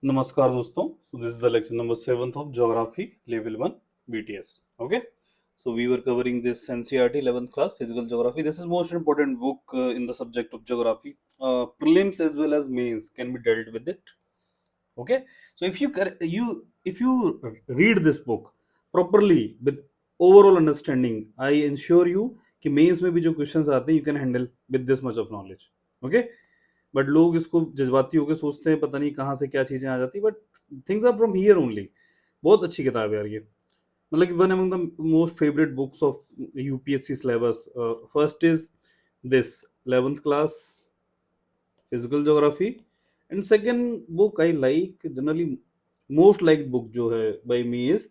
नमस्कार दोस्तों. So this is the lecture number 7th of Geography Level 1 BTS. Okay. So we were covering this NCERT 11th class Physical Geography. This is most important book in the subject of geography. Prelims as well as mains can be dealt with it. Okay. So if you read this book properly with overall understanding, I ensure you कि mains में भी जो questions आते हैं you can handle with this much of knowledge. Okay. But लोग इसको जज्बाती होकर सोचते हैं पता नहीं कहाँ से क्या चीजें आ जाती, but things are from here only. बहुत अच्छी किताब है यार ये. मतलब कि one among the most favourite books of UPSC syllabus. First is this 11th class physical geography, and second book I like generally most like book जो है by me is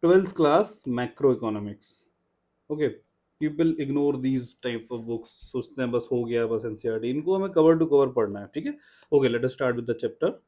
12th class macro economics. Okay. People ignore these type of books, सोचते हैं बस हो गया बस NCERT. इनको हमें कवर टू कवर पढ़ना है. ठीक है. Okay, let us start with the chapter.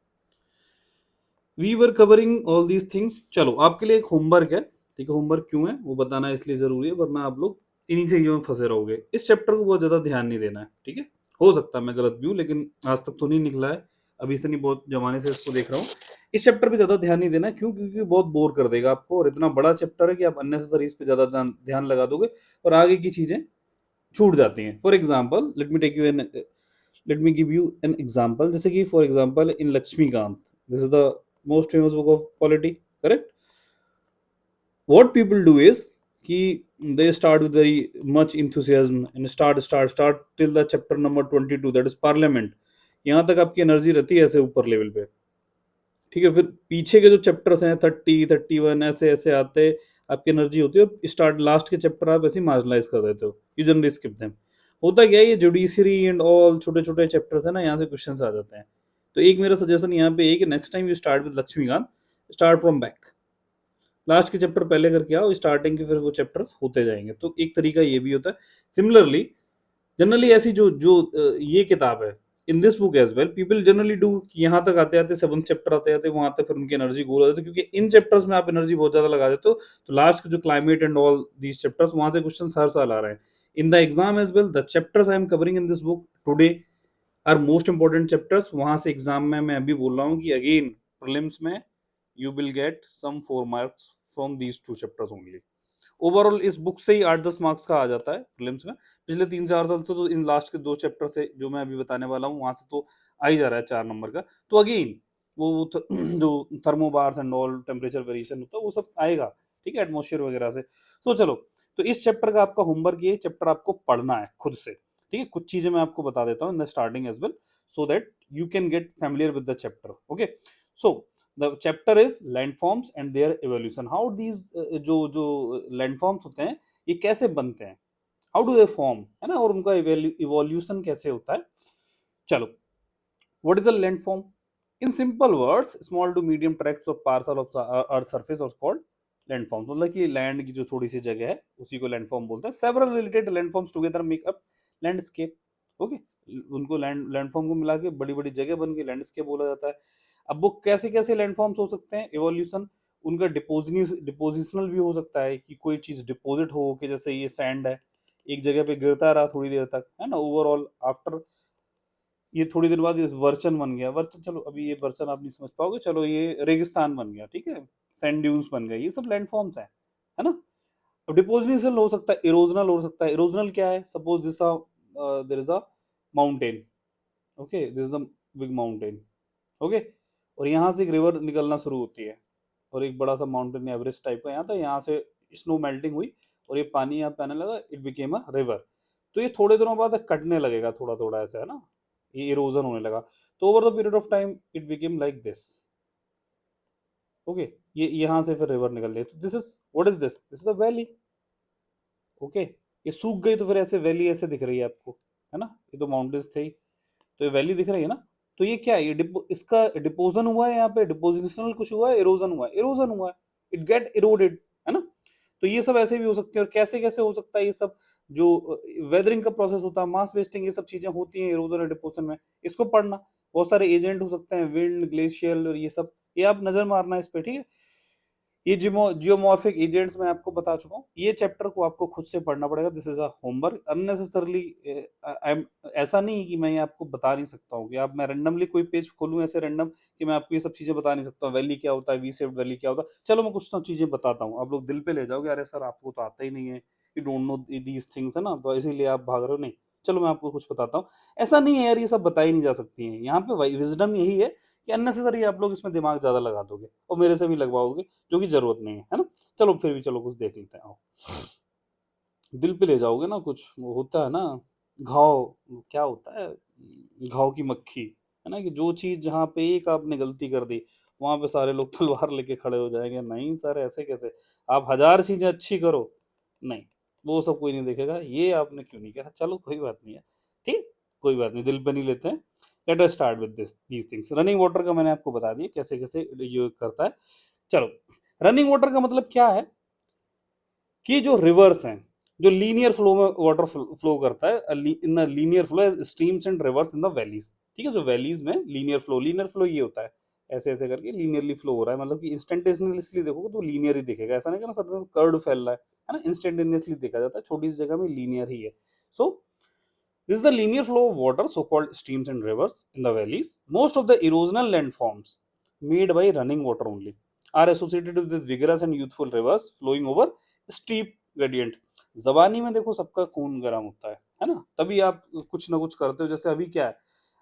We were covering all these things. चलो, आपके लिए एक होमवर्क है. ठीक है. होमवर्क क्यों है वो बताना इसलिए जरूरी है, वरना आप लोग इन्हीं चीजों में फंसे रहोगे. इस चैप्टर को बहुत ज्यादा ध्यान नहीं देना है. ठीक है. हो सकता है मैं गलत भी हूँ, लेकिन आज तक तो नहीं निकला है. अभी से नहीं, बहुत जमाने से इसको देख रहा हूँ. इस चैप्टर पे ज्यादा ध्यान नहीं देना. क्यों? क्योंकि बहुत बोर कर देगा आपको, और इतना बड़ा चैप्टर है कि आप अननेसेसरी इस पे ज्यादा ध्यान लगा दोगे और आगे की चीजें छूट जाती हैं. For example let me give you an example. जैसे कि for example in Lakshmikanth, this is the most famous book of polity. Correct. what people do is कि they start with very much enthusiasm and start till the chapter number 22, that is parliament. यहाँ तक आपकी energy रहती है ऐसे ऊपर level पे. ठीक है. फिर पीछे के जो चैप्टर्स हैं 30 31 ऐसे ऐसे आते, आपकी एनर्जी होती है, और स्टार्ट लास्ट के चैप्टर आप ऐसे मार्जिनलाइज कर देते हो. You generally skip them. होता क्या है, ये जुडिशरी एंड ऑल छोटे छोटे चैप्टर्स है ना, यहाँ से क्वेश्चंस आ जाते हैं. तो एक मेरा सजेशन यहाँ पे है कि next time you start with Lakshmikanth, start from back. Last के चैप्टर पहले करके आओ, स्टार्टिंग के फिर वो चैप्टर्स होते जाएंगे. तो एक तरीका ये भी होता है. सिमिलरली जनरली ऐसी जो जो ये किताब है, in this book as well people generally do कि यहाँ तक आते आते 7th चैप्टर आते आते वहां तक फिर उनकी एनर्जी गोल हो जाती है, क्योंकि इन चैप्टर्स में आप एनर्जी बहुत ज्यादा लगा देते हो. तो लास्ट के जो climate and all these chapters, वहां से क्वेश्चन हर साल आ रहे हैं in the exam as well. The chapters I am covering in this book today are most important chapters. वहां से एग्जाम में मैं अभी बोल रहा हूँ कि अगेन प्रीलिम्स में you will get some 4 marks from these 2 chapters only. Overall इस बुक से ही 8-10 मार्क्स का आ जाता है प्रीलिम्स में. पिछले 3-4 साल से तो इन लास्ट के 2 चैप्टर से जो मैं अभी बताने वाला हूँ, वहां से तो आ ही जा रहा है 4 नंबर का. तो अगेन वो जो थर्मोबार्स एंड ऑल टेम्परेचर वेरिएशन होता है वो सब आएगा. ठीक है. एटमोस्फेयर वगैरह से. तो चलो, तो इस चैप्टर का आपका होमवर्क, ये चैप्टर आपको पढ़ना है खुद से. ठीक है. कुछ चीजें मैं आपको बता देता हूँ in the starting as well, so that you can get familiar with the chapter. Okay. So the chapter is landforms and their evolution. how these जो landforms होते हैं ये कैसे बनते हैं, how do they form, है ना, और उनका evolution कैसे होता है. चलो, what is a landform? in simple words, small to medium tracts of parcel of the earth surface are called landforms. मतलब कि लैंड की जो थोड़ी सी जगह है उसी को लैंडफॉर्म बोलते हैं. several related landforms together make up landscape. Okay. उनको लैंडफॉर्म को मिला के बड़ी बड़ी जगह बन के लैंडस्केप बोला जाता है. अब वो कैसे कैसे लैंडफॉर्म्स हो सकते हैं, एवोल्यूशन उनका डिपोजिशनल भी हो सकता है कि कोई चीज डिपोजिट हो कि जैसे ये सैंड है, एक जगह पे गिरता रहा थोड़ी देर तक, है ना, ओवरऑल आफ्टर ये थोड़ी देर बाद ये वर्चन बन गया. वर्चन, चलो अभी ये वर्चन आप नहीं समझ पाओगे, चलो ये रेगिस्तान बन गया. ठीक है. सैंड ड्यून्स बन गए. ये सब लैंडफॉर्म्स हैं, है ना. अब डिपोजिशनल हो सकता है, इरोजनल हो सकता है. इरोजनल क्या है? Suppose this there is a mountain. Okay. This is a big mountain. Okay. और यहाँ से एक रिवर निकलना शुरू होती है, और एक बड़ा सा माउंटेन एवरेस्ट टाइप का यहाँ था. यहाँ से स्नो मेल्टिंग हुई और ये पानी यहाँ पे आने लगा. It became a river. तो ये थोड़े दिनों बाद कटने लगेगा थोड़ा थोड़ा ऐसे, है ना, ये इरोजन होने लगा. तो over the period of time it became like this. Okay. ये यहाँ से फिर रिवर निकल रही है. तो this is what is this? This is the valley. Okay. ये सूख गई तो फिर ऐसे वैली ऐसे दिख रही है आपको, है ना. ये तो माउंटेन्स थे ही, तो ये वैली दिख रही है ना. तो ये क्या है? ये इसका डिपोजन हुआ है, यहाँ पे डिपोजिशनल कुछ हुआ है, इरोजन हुआ है. इरोजन हुआ है, इट गेट इरोडेड, है ना. तो ये सब ऐसे भी हो सकते हैं. और कैसे कैसे हो सकता है ये सब? जो वेदरिंग का प्रोसेस होता है, मास वेस्टिंग, ये सब चीजें होती हैं इरोजन और डिपोजन में. इसको पढ़ना. बहुत सारे एजेंट हो सकते हैं, विंड, ग्लेशियल और ये सब, ये आप नजर मारना इस पे. ठीक है. ये जियोमॉर्फिक एजेंट्स मैं आपको बता चुका हूँ, ये चैप्टर को आपको खुद से पढ़ना पड़ेगा, this is a homework unnecessarily. ऐसा नहीं कि मैं ये आपको बता नहीं सकता हूँ कि आप, मैं रैंडमली कोई पेज खोलूँ ऐसे रैंडम कि मैं आपको ये सब चीजें बता नहीं सकता हूँ, वैली क्या होता है, वी शेप्ड वैली क्या होता है, चलो मैं कुछ तो चीजें बताता हूँ, आप लोग दिल पे ले जाओगे, अरे सर आपको तो आता ही नहीं है, you don't know these things, है ना, तो इसीलिए आप भाग रहे हो, नहीं, चलो मैं आपको कुछ बताता हूँ। ऐसा नहीं है यार, ये सब बताई नहीं जा सकती है, यहाँ पे विजडम यही है कि अननेसेसरी आप लोग इसमें दिमाग ज्यादा लगा दोगे और मेरे से भी लगवाओगे, जो कि जरूरत नहीं है ना। चलो फिर भी चलो कुछ देख लेते हैं, आओ। दिल पे ले जाओगे ना, कुछ वो होता है ना, घाव, क्या होता है, घाव की मक्खी, है ना, कि जो चीज जहाँ पे एक आपने गलती कर दी वहां पे सारे लोग तलवार लेके खड़े हो जाएंगे, नहीं सर ऐसे कैसे, आप हजार चीजें अच्छी करो, नहीं, वो सब कोई नहीं देखेगा, ये आपने क्यों नहीं किया, चलो कोई बात नहीं है, ठीक, कोई बात नहीं, दिल पे नहीं लेते हैं। Late us start with this these things. Running water का मैंने आपको बता दिया कैसे कैसे ये करता है। चलो, रनिंग वाटर का मतलब क्या है कि जो रिवर्स हैं, जो लीनियर फ्लो में वाटर फ्लो करता है, in linear flow streams and rivers in the valleys, ठीक है, जो वैलीज में लीनियर फ्लो ये होता है, ऐसे ऐसे करके लीनियरली फ्लो हो रहा है, मतलब कि इंस्टेंटेनियसली देखोगे तो लीनियर ही दिखेगा, ऐसा नहीं कि ना सब कर्व फैल रहा है ना, इंस्टेंटेनियसली देखा जाता है, छोटी सी जगह में लीनियर ही है। सो this is the linear flow of water, so-called streams and rivers in the valleys. Most of the erosional landforms made by running water only are associated with vigorous and youthful rivers flowing over steep gradient. जबानी में देखो सबका खून गर्म होता है ना, तभी आप कुछ ना कुछ करते हो, जैसे अभी क्या है,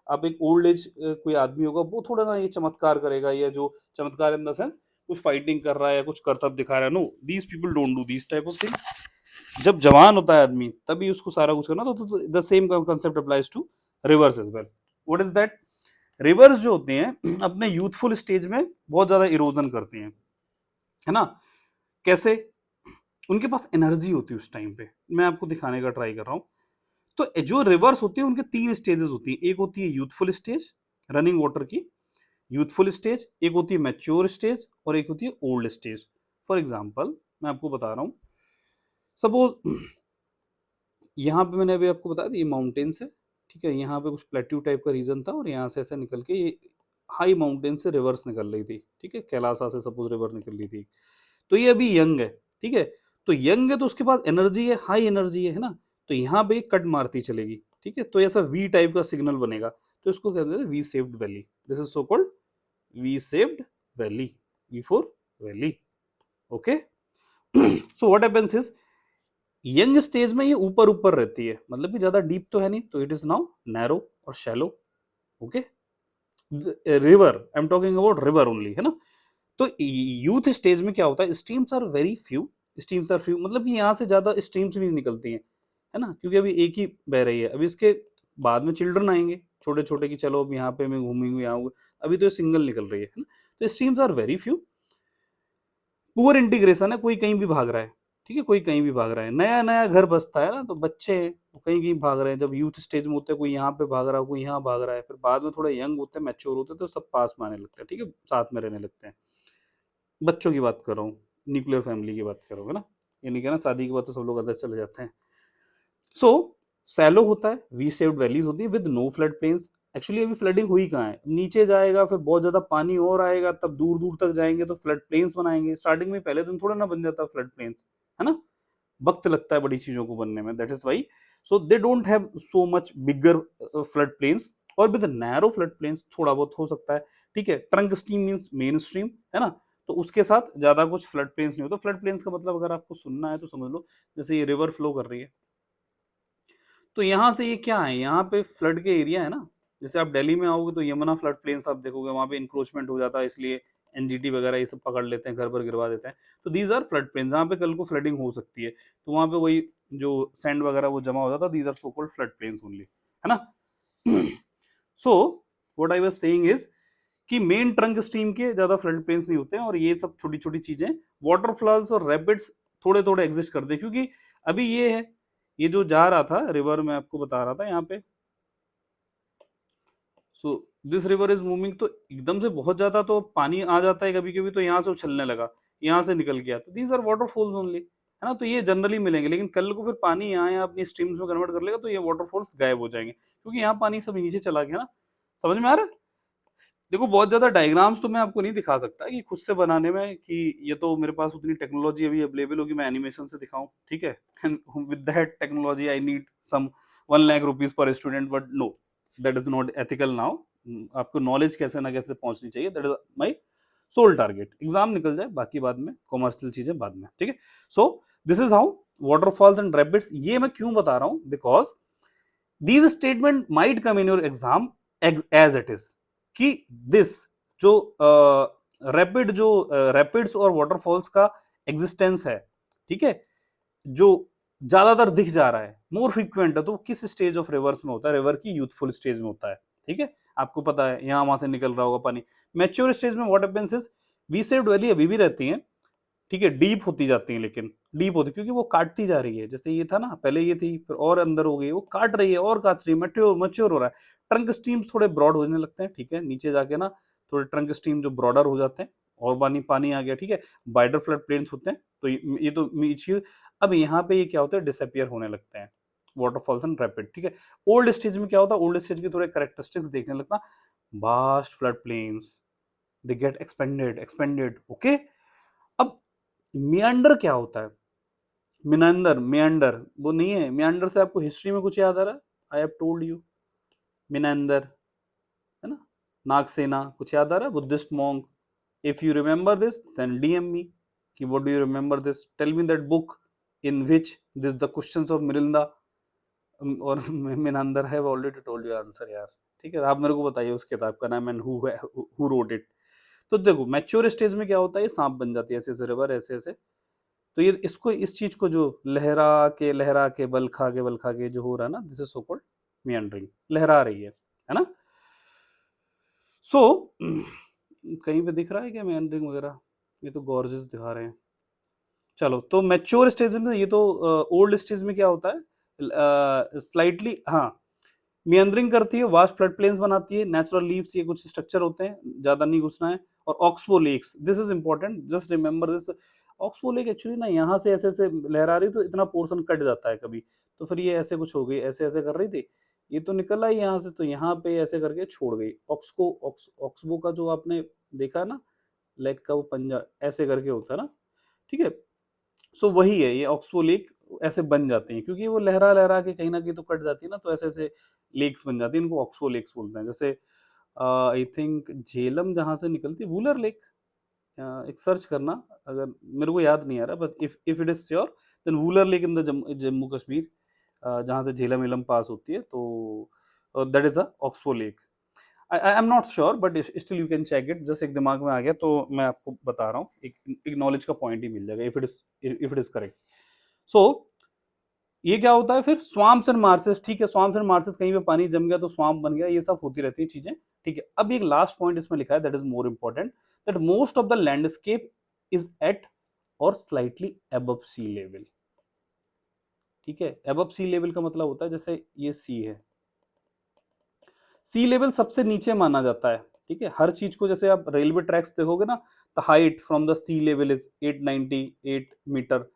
अब एक ओल्ड एज कोई आदमी होगा वो थोड़ा ना ये चमत्कार करेगा, या जो चमत्कार इन द सेंस कुछ फाइटिंग कर रहा है या कुछ करतब दिखा रहा है, no, these people don't do these type of thing. जब जवान होता है आदमी तभी उसको सारा कुछ करना, तो the same concept applies to rivers as well. What is that, rivers जो होते हैं अपने यूथफुल स्टेज में बहुत ज्यादा इरोजन करते हैं, है ना, कैसे, उनके पास एनर्जी होती है उस टाइम पे, मैं आपको दिखाने का ट्राई कर रहा हूं। तो जो रिवर्स होती है उनके तीन स्टेजेस होती हैं, एक होती है यूथफुल स्टेज रनिंग वाटर की, यूथफुल स्टेज, एक होती है मैच्योर स्टेज, और एक होती है ओल्ड स्टेज। फॉर एग्जाम्पल मैं आपको बता रहा हूं, सपोज यहाँ पे मैंने अभी आपको बताया ये माउंटेन्स है, ठीक है, यहाँ पे कुछ प्लेट्यू टाइप का रीजन था और यहाँ से ऐसे निकल के ये हाई माउंटेन से रिवर्स निकल रही थी, ठीक है, कैलासा से सपोज रिवर निकल रही थी, तो ये अभी यंग है, ठीक है, तो यंग है तो उसके पास एनर्जी है, हाई एनर्जी है ना, तो यहाँ पे कट मारती चलेगी, ठीक है, तो ऐसा वी टाइप का सिग्नल बनेगा, तो इसको कहते हैं V shaped valley, this is so called V shaped valley, V for valley, okay. So what happens is, young stage में ये ऊपर ऊपर रहती है, मतलब कि ज्यादा डीप तो है नहीं, तो इट इज नाउ नैरो और shallow, okay. River, I am talking about river only, है ना। तो यूथ स्टेज में क्या होता है, streams are very few, streams are few मतलब कि यहाँ से ज्यादा स्ट्रीम्स भी नहीं निकलती हैं, है ना, क्योंकि अभी एक ही बह रही है, अभी इसके बाद में चिल्ड्रन आएंगे छोटे छोटे कि चलो अब यहाँ पे मैं घूमेंगे यहाँ, अभी तो सिंगल निकल रही है ना, तो streams are very few, poor integration है, कोई कहीं भी भाग रहा है, ठीक है, कोई कहीं भी भाग रहा है, नया नया घर बसता है ना, तो बच्चे तो कहीं कहीं भाग रहे हैं, जब यूथ स्टेज में होते हैं कोई यहाँ पे भाग रहा है, कोई यहाँ भाग रहा है, फिर बाद में थोड़ा यंग होते हैं, मैच्योर होते हैं, तो सब पास में आने लगते हैं, ठीक है, साथ में रहने लगते हैं। बच्चों की बात कर रहा हूँ, न्यूक्लियर फैमिली की बात कर रहा हूँ, है ना, ये नहीं कहना शादी के बाद तो सब लोग अंदर चले जाते हैं। सो सैलो होता है, वी सेव्ड वैलीज होती है with no flood plains. Actually अभी फ्लडिंग हुई कहाँ है, नीचे जाएगा फिर बहुत ज्यादा पानी और आएगा, तब दूर दूर तक जाएंगे तो फ्लड प्लेन्स बनाएंगे, स्टार्टिंग में पहले दिन थोड़ा ना बन जाता फ्लड प्लेन्स, है ना, वक्त लगता है बड़ी चीजों को बनने में, that is why so they don't have so much bigger flood plains, और विद नैरो फ्लड प्लेन्स थोड़ा बहुत हो सकता है, ठीक है, trunk stream means main stream, है ना, तो उसके साथ ज्यादा कुछ फ्लड प्लेन्स नहीं होता। फ्लड प्लेन्स का मतलब अगर आपको सुनना है तो समझ लो, जैसे ये रिवर फ्लो कर रही है, तो यहाँ से ये क्या है, यहाँ पे फ्लड के एरिया है ना, जैसे आप दिल्ली में आओगे तो यमुना फ्लड प्लेन्स आप देखोगे, वहां पे इंक्रोचमेंट हो जाता है, इसलिए एनजीटी वगैरह ये सब पकड़ लेते हैं, घर पर गिरवा देते हैं, तो दीज आर फ्लड प्लेन्स, जहाँ पे कल को फ्लडिंग हो सकती है, तो वहां पे वही जो सैंड वगैरह वो जमा हो जाता है, these are so called flood plains only, है ना। So what I was saying is कि मेन ट्रंक स्ट्रीम के ज्यादा फ्लड प्लेन्स नहीं होते हैं, और ये सब छोटी छोटी चीजें वाटरफ्लॉज और रैपिड्स थोड़े थोड़े एग्जिस्ट करते हैं, क्योंकि अभी ये है, ये जो जा रहा था रिवर में आपको बता रहा था यहाँ पे, so this river is moving, तो एकदम से बहुत ज्यादा तो पानी आ जाता है कभी कभी, तो यहाँ से उछलने लगा, यहाँ से निकल गया, तो दीज आर वाटरफॉल्स ओनली, है ना, तो ये जनरली मिलेंगे, लेकिन कल को फिर पानी यहाँ या अपनी स्ट्रीम्स में कन्वर्ट कर लेगा तो ये वाटरफॉल्स गायब हो जाएंगे, क्योंकि यहाँ पानी सब नीचे चला गया ना, समझ में आ रहा है। देखो बहुत ज्यादा डायग्राम्स तो मैं आपको नहीं दिखा सकता कि खुद से बनाने में, कि ये तो मेरे पास उतनी टेक्नोलॉजी अभी अवेलेबल होगी मैं एनिमेशन से दिखाऊं, ठीक है। And with that technology I need some 1 lakh rupees per student, but no, that is not ethical now. आपको नॉलेज कैसे ना कैसे पहुंचनी चाहिए, that is my sole target. Exam निकल जाए बाकी बाद में, कॉमर्शियल चीजें बाद में, ठीक है। So this is how waterfalls and rapids, ये मैं क्यों बता रहा हूं, because these statement might come in your exam as it is, कि दिस जो रैपिड जो रैपिड्स और वाटरफॉल्स का एग्जिस्टेंस है, ठीक है, जो ज्यादातर दिख जा रहा है, मोर फ्रीक्वेंट है, तो किस स्टेज ऑफ रिवर्स में होता है, रिवर की यूथफुल स्टेज में होता है, ठीक है। आपको पता है यहां वहां से निकल रहा होगा पानी। मैच्योर स्टेज में what happens is, V shaped valley अभी भी रहती है, ठीक है, डीप होती जाती है, लेकिन डीप होती क्योंकि वो काटती जा रही है। जैसे ये था ना, पहले ये थी, फिर और अंदर हो गई, वो काट रही है और काट रही है, मच्योर हो रहा है। ट्रंक स्ट्रीम्स थोड़े ब्रॉड होने लगते हैं, ठीक है, नीचे जाके ना थोड़े ट्रंक स्ट्रीम जो ब्रॉडर हो जाते हैं, और पानी पानी आ गया, ठीक है, वाइडर फ्लड प्लेन्स होते हैं, तो ये तो नीचे। अब यहाँ पे ये क्या होता है, डिसअपियर होने लगते हैं वाटरफॉल्स एंड रैपिड, ठीक है। ओल्ड स्टेज में क्या होता है, ओल्ड स्टेज के थोड़े कैरेक्टरिस्टिक्स देखने लगता, vast flood plains, they get expanded expanded, okay. अब मियांडर क्या होता है, मिनांदर मियांडर वो नहीं है, मियांडर से आपको हिस्ट्री में कुछ याद आ रहा है, I have told you, Menander, है ना, नागसेना, कुछ याद आ रहा है, Buddhist monk. If you remember this then DM me कि what do you remember this, tell me that book in which this the questions of Milinda और Menander have already told you answer यार, ठीक है। आप मेरे को बताइए उस किताब का नाम एंड हु रोट इट। तो देखो मैच्योर स्टेज में क्या होता है, ये सांप बन जाती है, ऐसे ऐसे रिवर ऐसे ऐसे। तो ये इसको, इस चीज को जो लहरा के बल खा के जो हो रहा है ना, this is so called meandering, लहरा रही है ना। सो कहीं पे दिख रहा है क्या मियांडरिंग वगैरह, ये तो गॉर्जेस दिखा रहे हैं। चलो, तो मैच्योर स्टेज में, ये तो ओल्ड स्टेज में क्या होता है, स्लाइटली, हाँ, मियंडरिंग करती है, वास्ट फ्लड प्लेन्स बनाती है, नेचुरल लीव्स, ये कुछ स्ट्रक्चर होते हैं, ज्यादा नहीं घुसना है। और oxbow lakes, this is important, just remember this. Oxbow lake actually ना यहाँ से ऐसे ऐसे लहरा रही, तो इतना पोर्शन कट जाता है कभी, तो फिर ये ऐसे कुछ हो गई, ऐसे ऐसे कर रही थी, ये तो निकल आई यहाँ से, तो यहाँ पे ऐसे करके छोड़ गई। ऑक्सबो का जो आपने देखा ना, लेग का वो पंजा ऐसे करके होता है ना, ठीक है। सो वही है ये ऑक्सबो लेक, ऐसे बन जाते हैं क्योंकि वो लहरा लहरा के कहीं ना कहीं तो कट जाती है ना, तो ऐसे ऐसे लेक्स बन जाती है, इनको ऑक्सबो लेक्स बोलते हैं। जैसे आई थिंक झेलम जहां से निकलती है, वूलर लेक, एक सर्च करना, अगर मेरे को याद नहीं आ रहा, but if it is sure then Wular lake in the Jammu Kashmir, जहां से झेलम इलम पास होती है, तो that is a oxbow lake. I am not sure but still you can check it, just एक दिमाग में आ गया तो मैं आपको बता रहा हूँ, एक नॉलेज का पॉइंट ही मिल जाएगा इफ इट इज करेक्ट। सो ये क्या होता है फिर, स्वाम्स एंड मार्सेस, ठीक है, स्वाम्स एंड मार्सेस, कहीं पे पानी जम गया तो स्वाम्प बन गया, ये सब होती रहती है चीजें, ठीक है। अब एक लास्ट पॉइंट इसमें लिखा है, that is more important, that most of the landscape is at or slightly above sea level, ठीक है। अबव सी लेवल का मतलब होता है जैसे ये सी है, सी लेवल सबसे नीचे माना जाता है, ठीक है। हर चीज को, जैसे आप रेलवे ट्रैक्स देखोगे ना, the height from the sea level is 898 metre,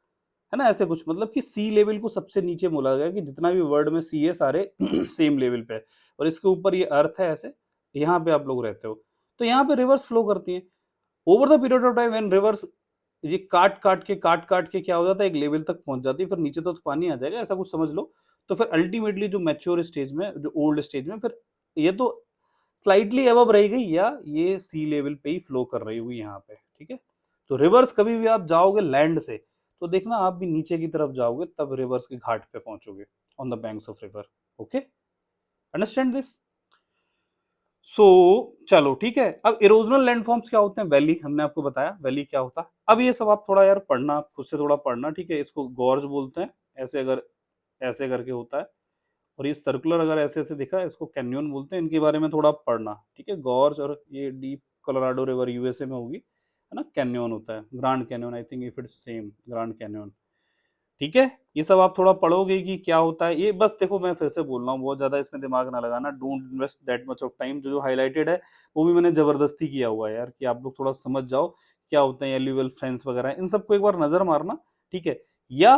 है ना, ऐसे कुछ, मतलब कि सी लेवल को सबसे नीचे बोला गया कि जितना भी वर्ल्ड में सी है सारे सेम लेवल पे है, और इसके ऊपर ये अर्थ है, ऐसे यहाँ पे आप लोग रहते हो, तो यहाँ पे रिवर्स फ्लो करती हैं। Over the period of time when reverse, ये काट काट के क्या हो जाता है, एक लेवल तक पहुंच जाती है, फिर नीचे तो पानी आ जाएगा, ऐसा कुछ समझ लो। तो फिर अल्टीमेटली जो मैच्योर स्टेज में, जो ओल्ड स्टेज में, फिर ये तो स्लाइटली अबव रह गई, या ये सी लेवल पे ही फ्लो कर रही हुई यहाँ पे, ठीक है। तो रिवर्स कभी भी आप जाओगे लैंड से, तो देखना आप भी नीचे की तरफ जाओगे, तब रिवर्स के घाट पे पहुंचोगे, on the banks of river, okay, understand this. So चलो ठीक है, अब इरोजनल लैंडफॉर्म्स क्या होते हैं, वैली, हमने आपको बताया वैली क्या होता है। अब ये सब आप थोड़ा यार पढ़ना, खुद से थोड़ा पढ़ना, ठीक है। इसको गॉर्ज बोलते हैं, ऐसे अगर ऐसे करके होता है, और ये सर्कुलर अगर ऐसे ऐसे दिखा है, इसको कैन्यन बोलते हैं। इनके बारे में थोड़ा पढ़ना, ठीक है। गॉर्ज, और ये डीप कोलोराडो रिवर यूएसए में होगी, है ना, कैन्यन होता है, grand Canyon, I think if it's same, grand Canyon, ठीक है। ये सब आप थोड़ा पढ़ोगे कि क्या होता है ये, बस देखो मैं फिर से बोल रहा हूँ, बहुत ज्यादा इसमें दिमाग ना लगाना, don't invest that much of time. जो जो हाईलाइटेड है वो भी मैंने जबरदस्ती किया हुआ है यार, कि आप लोग थोड़ा समझ जाओ क्या होते हैं एल्यूवियल फ्रेंड्स वगैरह, इन सबको एक बार नजर मारना, ठीक है। या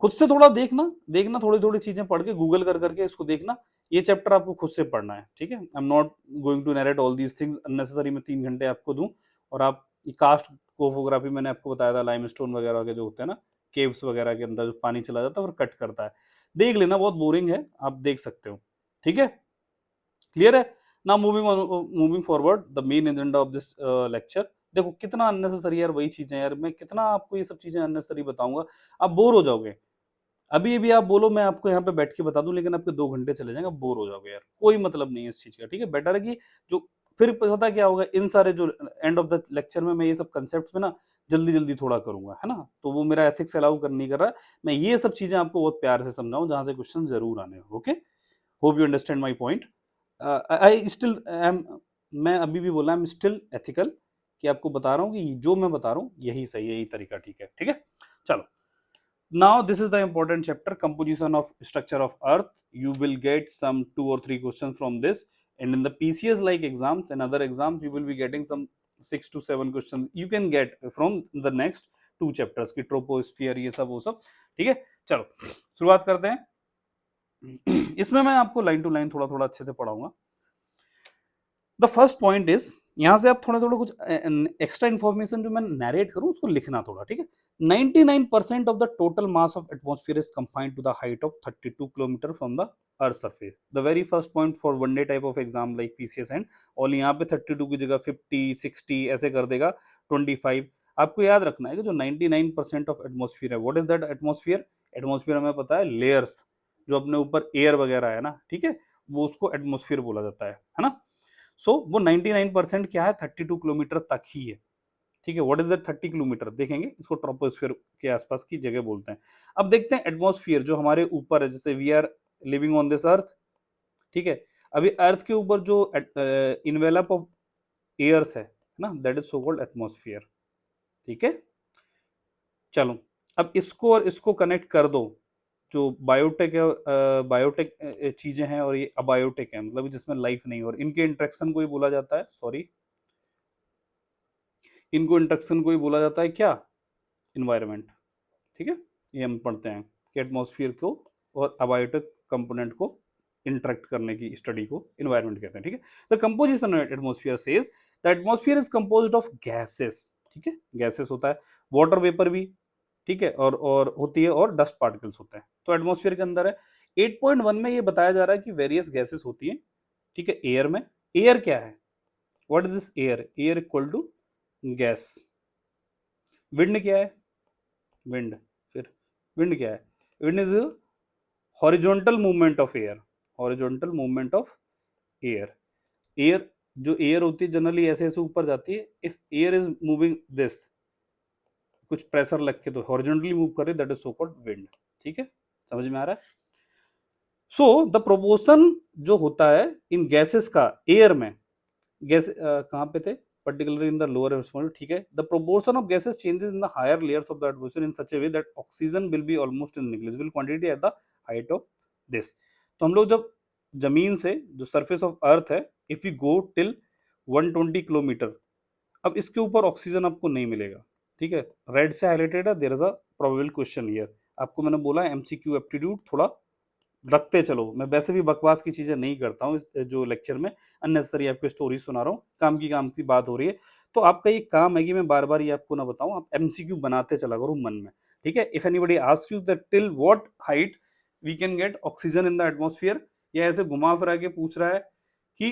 खुद से थोड़ा देखना देखना, थोड़ी थोड़ी चीजें पढ़ के, गूगल कर करके इसको देखना ये चैप्टर आपको खुद से पढ़ना है, ठीक है। I am not going to narrate all these things unnecessary, मैं 3 घंटे आपको दूं और आप कास्ट टोपोग्राफी मैंने आपको बताया था, लाइमस्टोन वगैरह के जो होते हैं ना, केव्स वगैरह के अंदर जो पानी चला जाता है और कट करता है, देख लेना, बहुत बोरिंग है, आप देख सकते हो, ठीक है। क्लियर है ना? Moving forward the main agenda of this lecture. देखो कितना अननेसेसरी यार, वही चीजें यार, मैं कितना आपको ये सब चीजें अननेसेसरी बताऊंगा, आप बोर हो जाओगे। अभी अभी आप बोलो मैं आपको यहाँ पे बैठ के बता दूं, लेकिन आपके 2 घंटे चले जाएंगे, बोर हो जाओगे यार, कोई मतलब नहीं है इस चीज का, ठीक है। बेटर है कि जो फिर पता क्या होगा, इन सारे जो एंड ऑफ द लेक्चर में मैं ये सब कंसेप्ट में ना जल्दी जल्दी थोड़ा करूंगा, है ना, तो वो मेरा एथिक्स अलाउ कर नहीं कर रहा है। मैं ये सब चीजें आपको बहुत प्यार से समझाऊं जहां से क्वेश्चन जरूर आने हो। Okay, hope you understand my point. I still am, मैं अभी भी बोला, आई एम स्टिल एथिकल, कि आपको बता रहा हूँ कि जो मैं बता रहा हूँ यही सही है, यही तरीका ठीक है, ठीक है। चलो, now this is the important chapter, composition of structure of earth. You will get some 2 or 3 questions from this, and in the PCS like exams and other exams you will be getting some 6 to 7 questions you can get from the next 2 chapters की troposphere ये सब वो सब, ठीक है। चलो शुरुआत करते हैं। इसमें मैं आपको लाइन टू लाइन थोड़ा थोड़ा अच्छे से पढ़ाऊंगा। द फर्स्ट पॉइंट इज, यहां से आप थोड़ा थोड़ा कुछ एक्स्ट्रा इन्फॉर्मेशन जो मैं नरेट करूं उसको लिखना थोड़ा, ठीक है। 99% of the total mass of atmosphere is confined to the height of 32 kilometer from the earth surface. The very first point for one day type of exam like PCS and all, यहाँ पे 32 की जगह 50 60 ऐसे कर देगा, 25। आपको याद रखना है कि जो 99% ऑफ एटमोस्फियर है, what is that atmosphere? Atmosphere हमें पता है लेयर्स, जो अपने ऊपर एयर वगैरह है ना, ठीक है, वो उसको एटमोस्फियर बोला जाता है ना। सो वो 99% क्या है, 32 किलोमीटर तक ही है, ठीक है। व्हाट इज दैट 30 किलोमीटर, देखेंगे इसको ट्रोपोस्फियर के आसपास की जगह बोलते हैं। अब देखते हैं एटमॉस्फेयर जो हमारे ऊपर है, जैसे we are living on this earth, ठीक है। अभी अर्थ के ऊपर जो इनवेलप ऑफ एयर्स है ना, that is so called atmosphere, ठीक है। चलो, अब इसको और इसको कनेक्ट कर दो, जो बायोटेक है, बायोटेक चीजें हैं और ये अबायोटेक है, मतलब जिसमें लाइफ नहीं, और इनके इंट्रैक्शन को ही बोला जाता है, सॉरी, इनको इंट्रैक्शन को ही बोला जाता है क्या, इन्वायरमेंट, ठीक है। ये हम पढ़ते हैं कि एटमॉस्फेयर को और अबायोटिक कंपोनेंट को इंटरेक्ट करने की स्टडी को इन्वायरमेंट कहते हैं, ठीक है। The composition of atmosphere says the atmosphere is composed of gases, ठीक है, गैसेस होता है, वाटर वेपर भी, ठीक है, और होती है, और डस्ट पार्टिकल्स होते हैं, तो एटमॉस्फेयर के अंदर है। 8.1 में ये बताया जा रहा है कि वेरियस गैसेस होती हैं, ठीक है, एयर में। एयर क्या है, what is this air? Air equal to gas. Wind क्या है? विंड, फिर विंड क्या है? Wind is horizontal movement of air, horizontal movement of air. Air, जो एयर होती है जनरली ऐसे ऐसे ऊपर जाती है, if air is moving this, कुछ प्रेशर लग के तो हॉरिजॉन्टली मूव कर रही, that is so called wind, ठीक है, समझ में आ रहा है। सो द प्रोपोर्शन जो होता है इन गैसेस का एयर में, गैस कहाँ पे थे, particularly in the lower atmosphere, ठीक है, the proportion of gases changes in the higher layers of the atmosphere in such a way that oxygen will be almost in negligible quantity at the height of this। तो हम लोग जब जमीन से, जो surface of अर्थ है, if you go till 120 kilometre, अब इसके ऊपर ऑक्सीजन आपको नहीं मिलेगा, ठीक है, रेड से हाईलाइटेड है, there is a probable question here. आपको मैंने बोला एमसीक्यू एप्टीट्यूड थोड़ा रखते चलो, मैं वैसे भी बकवास की चीजें नहीं करता हूँ इस जो लेक्चर में, अननेसेसरी आपको स्टोरी सुना रहा हूँ, काम की बात हो रही है, तो आपका ये काम है कि मैं बार बार ये आपको ना बताऊं, आप एमसीक्यू बनाते चला करो मन में, ठीक है। If anybody asks you that till what height we can get oxygen in the atmosphere, या ऐसे घुमा फिरा के पूछ रहा है कि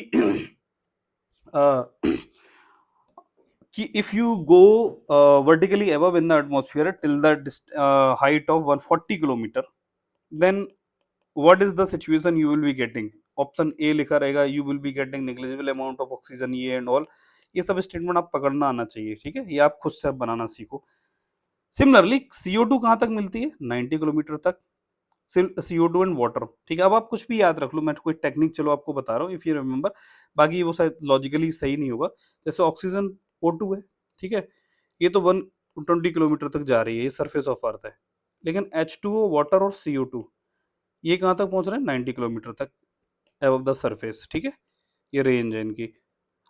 कि if you go vertically above in the atmosphere till the height of 140 kilometre, then what is the situation you will be getting? Option A लिखा रहेगा, you will be getting negligible amount of oxygen, ये and all, ये सब statement आप पकड़ना आना चाहिए, ठीक है, ये आप खुद से बनाना सीखो। सिमिलरली CO2 कहाँ तक मिलती है? 90 किलोमीटर तक, CO2 एंड वाटर, ठीक है। अब आप कुछ भी याद रख लो, मैं कोई टेक्निक चलो आपको बता रहा हूँ, इफ यू रिमेंबर, बाकी वो शायद लॉजिकली सही नहीं होगा। जैसे ऑक्सीजन O2 है, ठीक है, ये तो 120 किलोमीटर तक जा रही है, ये सरफेस ऑफ अर्थ है, लेकिन H2O वाटर और CO2 ये कहाँ तक पहुंच रहे हैं? 90 किलोमीटर तक अबव द सरफेस, ठीक है, ये रेंज है इनकी।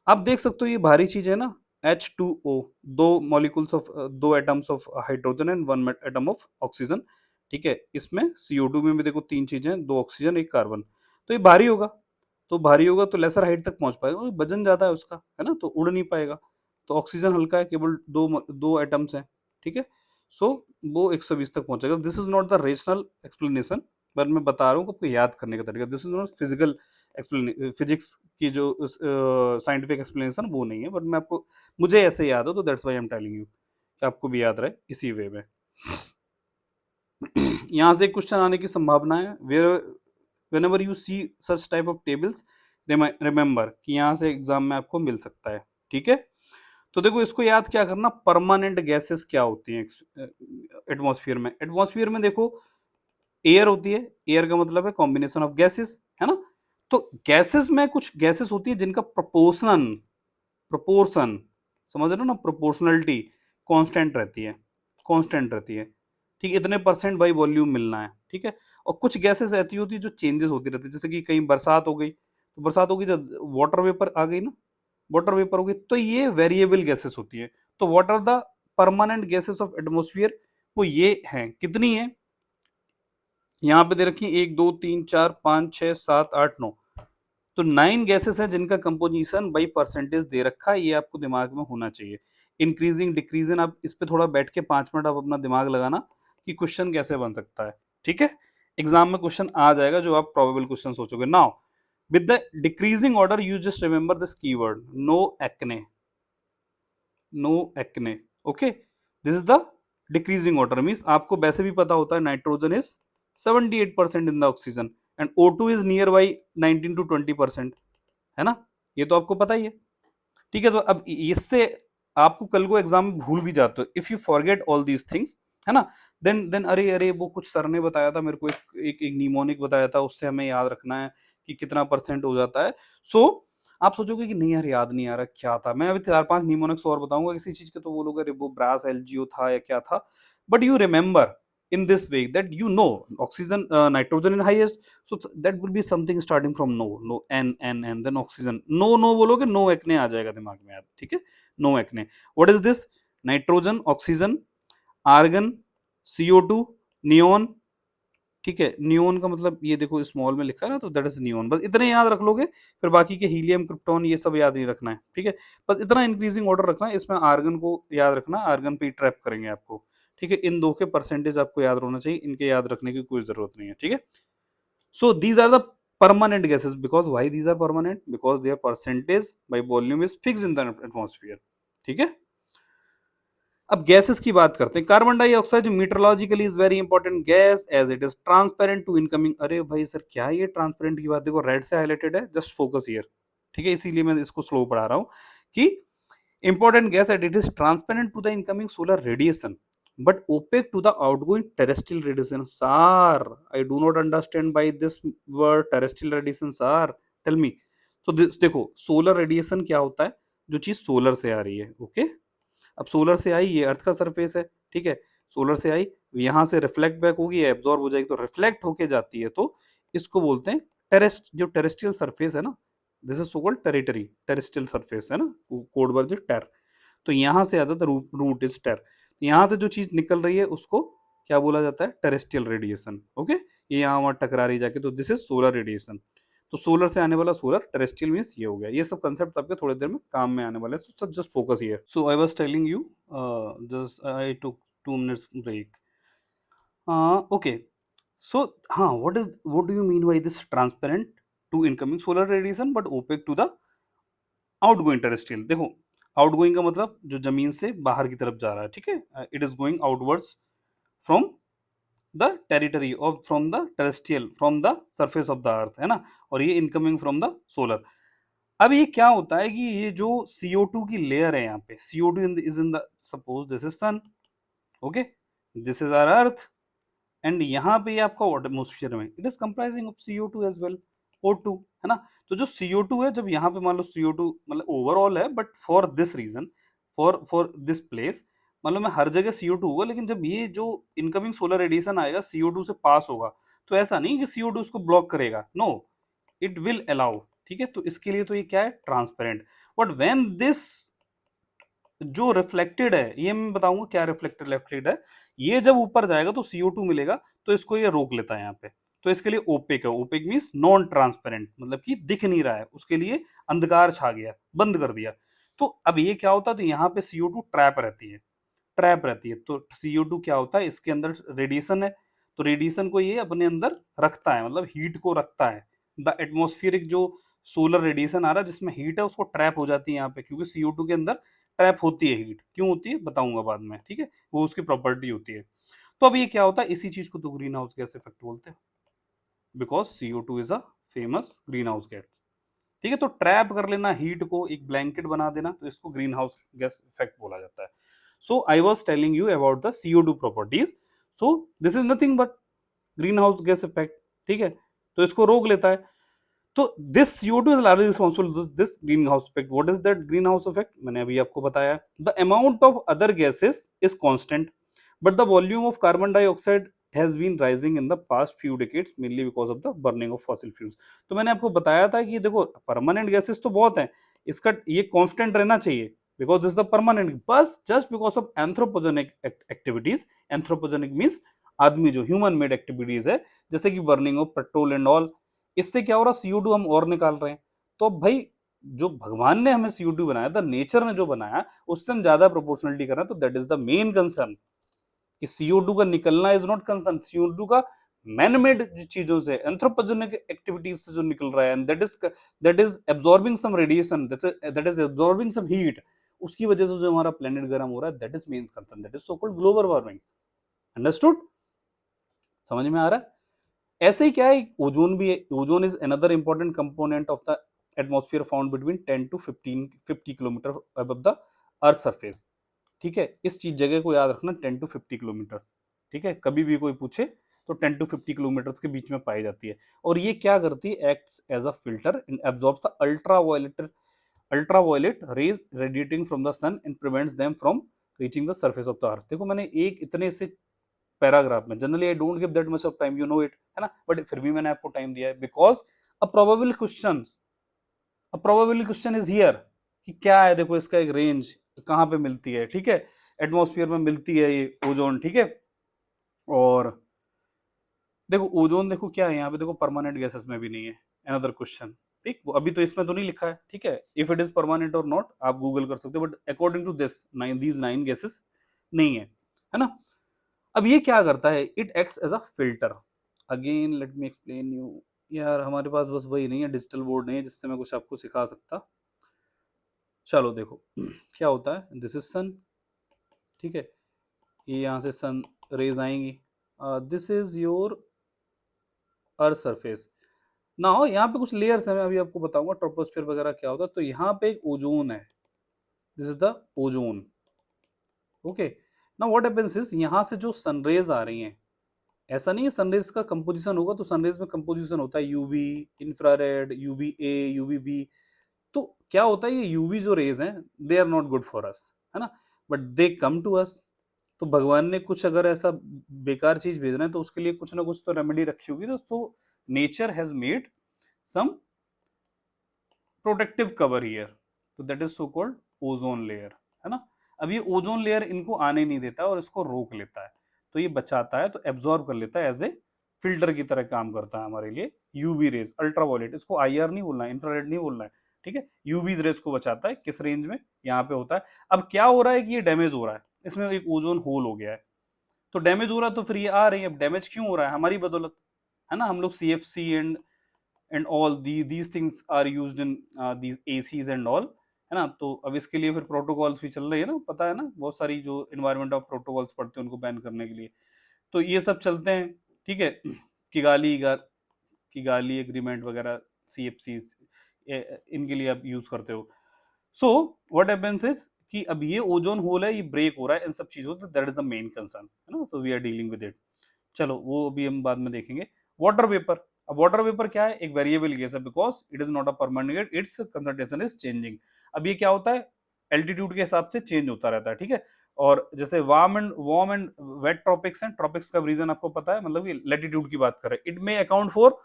आप देख सकते हो ये भारी चीज है ना, H2O, दो मॉलिक्यूल्स ऑफ, दो atoms of hydrogen and 1 atom of oxygen, ठीक है। इसमें CO2 में भी देखो 3 चीजें, 2 ऑक्सीजन 1 कार्बन, तो ये भारी होगा, तो भारी होगा तो लेसर हाइट तक पहुंच पाएगा, वजन ज्यादा है उसका, है ना, तो उड़ नहीं पाएगा। तो ऑक्सीजन हल्का है, केवल दो एटम्स हैं, ठीक है। सो वो 120 तक पहुंचेगा। This is not the rational explanation, पर मैं बता रहा हूँ कि आपको याद करने का तरीका। This is not physical explain, physics की जो साइंटिफिक एक्सप्लेनेशन वो नहीं है, बट मैं आपको, मुझे ऐसे याद हो तो that's why I am telling you, कि आपको भी याद रहे इसी वे में। यहाँ से एक क्वेश्चन आने की संभावना है। whenever you see such type of tables, remember कि यहाँ से एग्जाम में आपको मिल सकता है, ठीक है। तो देखो इसको याद क्या करना, परमानेंट गैसेस क्या होती हैं एटमॉस्फेयर में। एटमॉस्फेयर में देखो एयर होती है, एयर का मतलब है कॉम्बिनेशन ऑफ गैसेस, है ना। तो गैसेस में कुछ गैसेस होती है जिनका प्रोपोर्शन, समझ रहे हो ना, प्रोपोर्शनलिटी कांस्टेंट रहती है, कांस्टेंट रहती है, ठीक, इतने परसेंट बाई वॉल्यूम मिलना है, ठीक है। और कुछ गैसेस ऐसी होती है जो चेंजेस होती रहती है, जैसे कि कहीं बरसात हो गई, तो बरसात होगी जब वाटर वेपर आ गई ना, वाटर वेपर हो गई, तो ये वेरिएबल गैसेस होती है। तो what are the permanent gases of atmosphere, वो ये हैं, कितनी है, यहाँ पे दे रखी है 1 2 3 4 5 6 7 8 9, तो 9 गैसेस हैं जिनका कंपोजिशन बाई परसेंटेज दे रखा है, ये आपको दिमाग में होना चाहिए। इंक्रीजिंग डिक्रीजिंग, आप इस पे थोड़ा बैठ के 5 मिनट आप अपना दिमाग लगाना कि क्वेश्चन कैसे बन सकता है, ठीक है। एग्जाम में क्वेश्चन आ जाएगा जो आप प्रोबेबल क्वेश्चन सोचोगे। Now with the decreasing order you just remember this keyword, no acne, no acne, okay. This is the decreasing order, means आपको वैसे भी पता होता है nitrogen is 78% in the oxygen and O2 is near by 19 to 20%, है ना, ये तो आपको पता ही है, ठीक है। तो अब इससे आपको कल को एग्जाम में भूल भी जाते हो, if you forget all these things, है ना, देन अरे अरे वो कुछ सर ने बताया था मेरे को, एक निमोनिक बताया था, उससे हमें याद रखना है कि कितना परसेंट हो जाता है। सो आप सोचोगे कि नहीं यार याद नहीं आ रहा क्या था, मैं अभी 4 5 निमोनिक्स और बताऊंगा किसी चीज के, तो वो लोग अरे वो ब्रास एलजीओ था या क्या था, but you remember in this way that you know oxygen, nitrogen in highest, so that will be something starting from no n then oxygen, no बोलोगे no acne आ जाएगा दिमाग में यार, ठीक है, no acne। what is this, nitrogen, oxygen, argon, CO2, neon, ठीक है। Neon का मतलब ये देखो स्मॉल में लिखा है ना, तो दैट इज नियोन, बस इतने याद रख लोगे, फिर बाकी के हीलियम, क्रिप्टॉन, ये सब याद नहीं रखना है, ठीक है। बस इतना इंक्रीजिंग ऑर्डर रखना है, इसमें आर्गन को याद रखना, आर्गन पे ट्रैप करेंगे आपको, ठीक है। इन दो के परसेंटेज आपको याद होना चाहिए, इनके याद रखने की कोई जरूरत नहीं है, ठीक है। So these are the permanent gases, because why these are permanent, because their percentage by volume is fixed in the atmosphere, ठीक है। अब गैसेस की बात करते हैं। Carbon dioxide meteorologically is very important gas as it is transparent to incoming, अरे भाई sir क्या ये ट्रांसपेरेंट की बात, देखो रेड से हाईलाइटेड है, जस्ट फोकस हियर, ठीक है, इसीलिए मैं इसको स्लो पढ़ा रहा हूं कि important gas at it is transparent to the incoming solar radiation but opaque to the outgoing terrestrial radiation. Sir I do not understand by this word terrestrial radiation, sir tell me. तो देखो solar radiation क्या होता है, जो चीज solar से आ रही है, ओके। अब सोलर से आई, ये अर्थ का सरफेस है, ठीक है, सोलर से आई, यहाँ से रिफ्लेक्ट बैक होगी, एब्जॉर्ब हो जाएगी, तो रिफ्लेक्ट होके जाती है, तो इसको बोलते हैं टेरेस्ट, जो टेरेस्ट्रियल सरफेस है ना, this is so called territory, terrestrial surface है ना, कोड वर्ड इज टेर, तो यहाँ से आता था रूट इज टेर, यहाँ से जो चीज निकल रही है उसको क्या बोला जाता है, टेरेस्ट्रियल रेडिएशन, ओके। ये यहाँ वहाँ टकरा रही जाके, तो दिस इज सोलर रेडिएशन। तो सोलर से आने वाला सोलर, टेरेस्ट्रियल मींस ये हो गया, ये सब कंसेप्ट आपके थोड़ी देर में काम में आने वाले हैं, so just focus here. So I was telling you, just I took 2 minutes break, okay. So हाँ, what do you mean by this transparent to incoming solar radiation but opaque to the outgoing terrestrial. देखो outgoing का मतलब जो जमीन से बाहर की तरफ जा रहा है, ठीक है, it is going outwards from the territory और from the terrestrial, from the surface of the earth, है ना, और ये इनकमिंग फ्रॉम द सोलर। अब ये क्या होता है कि ये जो CO2 की लेयर है, यहाँ पे CO2 is in the, suppose this is sun, okay, this is our earth, and यहाँ पे ये आपका एटमोस्फियर में it is comprising of CO2 as well, O2, है ना। तो जो CO2 है, जब यहाँ पे मान लो CO2 मतलब ओवरऑल है, but for this region, for this place, मान लो मैं हर जगह CO2 होगा, लेकिन जब ये जो इनकमिंग सोलर रेडिएशन आएगा CO2 से पास होगा, तो ऐसा नहीं कि CO2 उसको ब्लॉक करेगा, नो, इट विल अलाउ, ठीक है। तो इसके लिए तो ये क्या है, ट्रांसपेरेंट। बट व्हेन दिस जो रिफ्लेक्टेड है, ये मैं बताऊंगा क्या रिफ्लेक्टेड रिफ्लेक्टेड है, ये जब ऊपर जाएगा तो CO2 मिलेगा, तो इसको ये रोक लेता है यहाँ पे, तो इसके लिए ओपेक है। ओपेक मीन्स नॉन ट्रांसपेरेंट, मतलब कि दिख नहीं रहा है, उसके लिए अंधकार छा गया, बंद कर दिया। तो अब ये क्या होता है, तो यहाँ पे CO2 ट्रैप रहती है। तो CO2 क्या होता है, इसके अंदर रेडिएशन है, तो रेडिएशन को ये अपने अंदर रखता है, मतलब हीट को रखता है। द एटमॉस्फेरिक जो सोलर रेडिएशन आ रहा है जिसमें हीट है, उसको ट्रैप हो जाती है यहाँ पे, क्योंकि CO2 के अंदर ट्रैप होती है हीट। क्यों होती है बताऊंगा बाद में, ठीक है, वो उसकी प्रॉपर्टी होती है। तो अब ये क्या होता है, इसी चीज को तो ग्रीन हाउस गैस इफेक्ट बोलते हैं, because CO2 is a famous green house gas. ठीक है, तो ट्रैप कर लेना हीट को, एक ब्लैंकेट बना देना, तो इसको ग्रीन हाउस गैस इफेक्ट बोला जाता है। So I was telling you about the CO2 properties. So this is nothing but greenhouse gas effect. ठीक है, तो इसको रोक लेता है। तो this CO2 is largely responsible for this greenhouse effect. What is that greenhouse effect? मैंने अभी आपको बताया, the amount of other gases is constant, but the volume of carbon dioxide has been rising in the past few decades mainly because of the burning of fossil fuels. तो मैंने आपको बताया था कि देखो परमानेंट गैसेस तो बहुत हैं, इसका ये कांस्टेंट रहना चाहिए because this is the permanent, बस just because of anthropogenic activities. Anthropogenic means आदमी जो ह्यूमन मेड एक्टिविटीज है, जैसे कि burning of petrol and all, इससे क्या हो रहा, CO2 हम और निकाल रहे हैं। तो अब भाई जो भगवान ने हमें CO2 बनाया था, नेचर ने जो बनाया, उससे हम ज्यादा प्रोपोर्शनलिटी कर रहे हैं, तो that is the main concern कि CO2 का निकलना इज नॉट कंसर्न, CO2 का मैन मेड चीजों से, एंथ्रोपोजेनिक एक्टिविटीज से जो निकल रहा है, and that is absorbing some radiation, that is absorbing some heat, उसकी वजह से जो हमारा प्लेनेट गर्म हो रहा है, that is main concern, that is so called global warming. Understood? समझ में आ रहा है? ऐसे ही क्या है, ओजोन भी है। Ozone is another important component of the atmosphere found between 10 to 50 kilometre above the earth surface. ठीक है, इस चीज जगह को याद रखना, 10 to 50 किलोमीटर। ठीक है, कभी भी कोई पूछे तो 10 to 50 किलोमीटर के बीच में पाई जाती है। और ये क्या करती है, acts as a filter and absorbs the ultraviolet rays radiating from the sun and prevents them from reaching the surface of the earth. देखो मैंने एक इतने से पैराग्राफ में, generally I don't give that much of time, you know it, है ना, but फिर भी मैंने आपको टाइम दिया है because a probable question, is here कि क्या है, देखो इसका एक रेंज कहाँ पे मिलती है। ठीक है, एटमॉस्फेयर में मिलती है ये ओजोन। ठीक है, और देखो ओजोन, देखो क्या है यहाँ पे, देखो परमानेंट गैसेस में भी नहीं है, अनदर क्वेश्चन। ठीक, वो अभी तो इसमें तो नहीं लिखा है। ठीक है, इफ इट इज परमानेंट और नॉट आप गूगल कर सकते हो, but according to this these 9 gases नहीं है ना। अब ये क्या करता है, it acts as a filter. Again let me explain you. यार हमारे पास बस वही नहीं है, डिजिटल बोर्ड नहीं है जिससे मैं कुछ आपको सिखा सकता। चलो देखो क्या होता है, दिस इज सन। ठीक है, ये यहाँ से सन रेज आएंगी, this is your earth surface. ना हो यहाँ पे कुछ लेयर्स है, मैं अभी आपको बताऊंगा ट्रोपोस्फियर वगैरह क्या होता है। तो यहाँ पे एक ओजोन है, this is the ozone. Okay, ना व्हाट हैपेंस इज, यहाँ से जो सनरेज आ रही हैं, ऐसा नहीं है सनरेज का कंपोजिशन होगा, तो सनरेज में कंपोजिशन होता है यूवी, इंफ्रारेड, UVA, UVB। तो क्या होता है, ये यूवी जो रेज हैं, they are not good for us, है ना, but they come to us. तो भगवान ने कुछ अगर ऐसा बेकार चीज भेजना है, तो उसके लिए कुछ ना कुछ तो रेमेडी रखी होगी। तो nature has made some protective cover here, तो that is so called ozone layer, है ना। अब ये ओजोन लेयर इनको आने नहीं देता और इसको रोक लेता है, तो ये बचाता है, तो एब्जॉर्ब कर लेता है, एज ए फिल्टर की तरह काम करता है हमारे लिए। यूवी रेज, अल्ट्रावायलेट, इसको IR नहीं बोलना है, इंफ्रारेड नहीं बोलना है। ठीक है, यूवी रेज को बचाता है, किस रेंज में, यहाँ पे होता है। अब क्या हो रहा है कि ये डैमेज हो रहा है, इसमें एक ओजोन होल हो गया है, तो डैमेज हो रहा है, तो फिर ये आ रही है। अब डैमेज क्यों हो रहा है, हमारी बदौलत, है ना। हम लोग CFC and all these things are used in these ACs and all, है ना। तो अब इसके लिए फिर प्रोटोकॉल्स भी चल रहे हैं ना, पता है ना, बहुत सारी जो इन्वायरमेंट ऑफ प्रोटोकॉल्स पढ़ते हैं उनको बैन करने के लिए, तो ये सब चलते हैं। ठीक है, किगाली एग्रीमेंट वगैरह, CFC इनके लिए आप यूज करते हो। सो व्हाट हैपेंस इज कि अब ये ओजोन होल है, ये ब्रेक हो रहा है, इन सब चीजों से, that is the main concern, है ना। So we are dealing with it. चलो वो अभी हम बाद में देखेंगे। वाटर वेपर, अब वाटर वेपर क्या है, एक वेरिएबल गैस है, because it is not a permanent, its concentration is changing. अब ये क्या होता है, एल्टीट्यूड के हिसाब से चेंज होता रहता है। ठीक है, और जैसे वार्म एंड वेट ट्रॉपिक्स हैं, ट्रॉपिक्स का रीजन आपको पता है, मतलब कि लैटिट्यूड की बात करें, इट में अकाउंट फॉर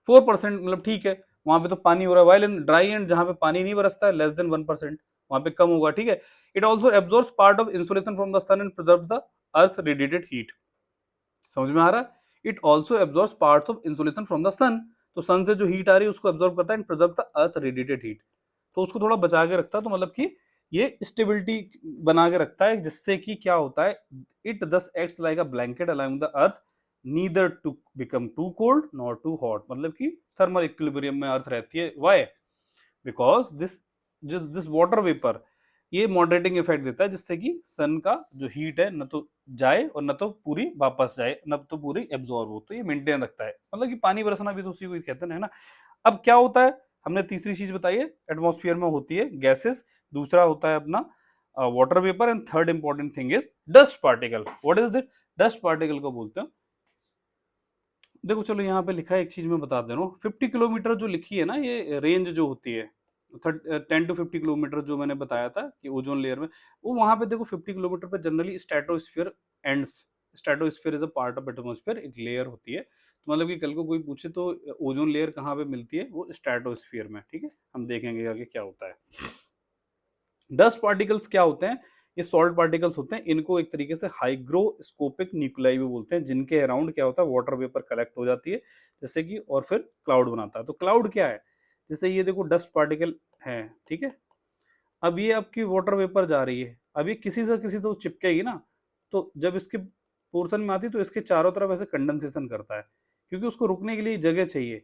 4%, मतलब ठीक है, वहां पे तो पानी हो रहा है, वाइल इन ड्राई एंड जहां पे पानी नहीं बरसता है, लेस देन 1%, वहां पे कम होगा। ठीक है, it also absorbs part of insulation from the sun and preserves the earth radiated heat. समझ में आ रहा है, it also absorbs parts of insulation from the sun, तो सन से जो हीट आ रही है उसको एब्जॉर्ब करता है and preserve the earth radiated heat, तो उसको थोड़ा बचा के रखता है, तो मतलब कि ये स्टेबिलिटी बना के रखता है, जिससे कि क्या होता है, it thus acts like a blanket allowing the earth neither to become too cold nor too hot, मतलब कि थर्मल इक्विलिब्रियम में अर्थ रहती है। Why? Because this water vapour ये मॉडरेटिंग इफेक्ट देता है, जिससे कि सन का जो हीट है न तो जाए और न तो पूरी वापस जाए, न तो पूरी एब्जॉर्ब हो, तो ये मेंटेन रखता है, मतलब कि पानी बरसना भी तो उसी को कहते हैं ना। अब क्या होता है, हमने तीसरी चीज बताई है, एटमॉस्फेयर में होती है गैसेस, दूसरा होता है अपना water vapour, and third important thing is dust particle. What is this? Dust particle को बोलते हैं, देखो चलो यहाँ पे लिखा है, एक चीज मैं बता दे रहा हूँ, 50 किलोमीटर जो लिखी है ना, ये रेंज जो होती है 10 to 50 किलोमीटर, जो मैंने बताया था कि ओजोन लेयर में, वो वहां पे देखो 50 किलोमीटर पे generally stratosphere ends, stratosphere is a part of atmosphere, एक लेयर होती है, तो मतलब कि कल को कोई पूछे तो ओजोन लेयर कहाँ पे मिलती है, वो स्ट्रेटोस्फीयर में, ठीक है, हम देखेंगे आगे क्या होता है। डस्ट पार्टिकल्स क्या होते हैं, ये सॉल्ट पार्टिकल्स होते हैं, इनको एक तरीके से हाइग्रोस्कोपिक न्यूक्लाई भी बोलते हैं, जिनके अराउंड क्या होता है, वाटर वेपर कलेक्ट हो जाती है, जैसे कि और फिर क्लाउड बनाता है। तो क्लाउड क्या है, जैसे ये देखो डस्ट पार्टिकल है, ठीक है, अब ये आपकी वाटर वेपर जा रही है, अब ये किसी से किसी तो चिपकेगी ना, तो जब इसके पोर्शन में आती है तो इसके चारों तरफ ऐसे कंडेंसेशन करता है, क्योंकि उसको रुकने के लिए जगह चाहिए,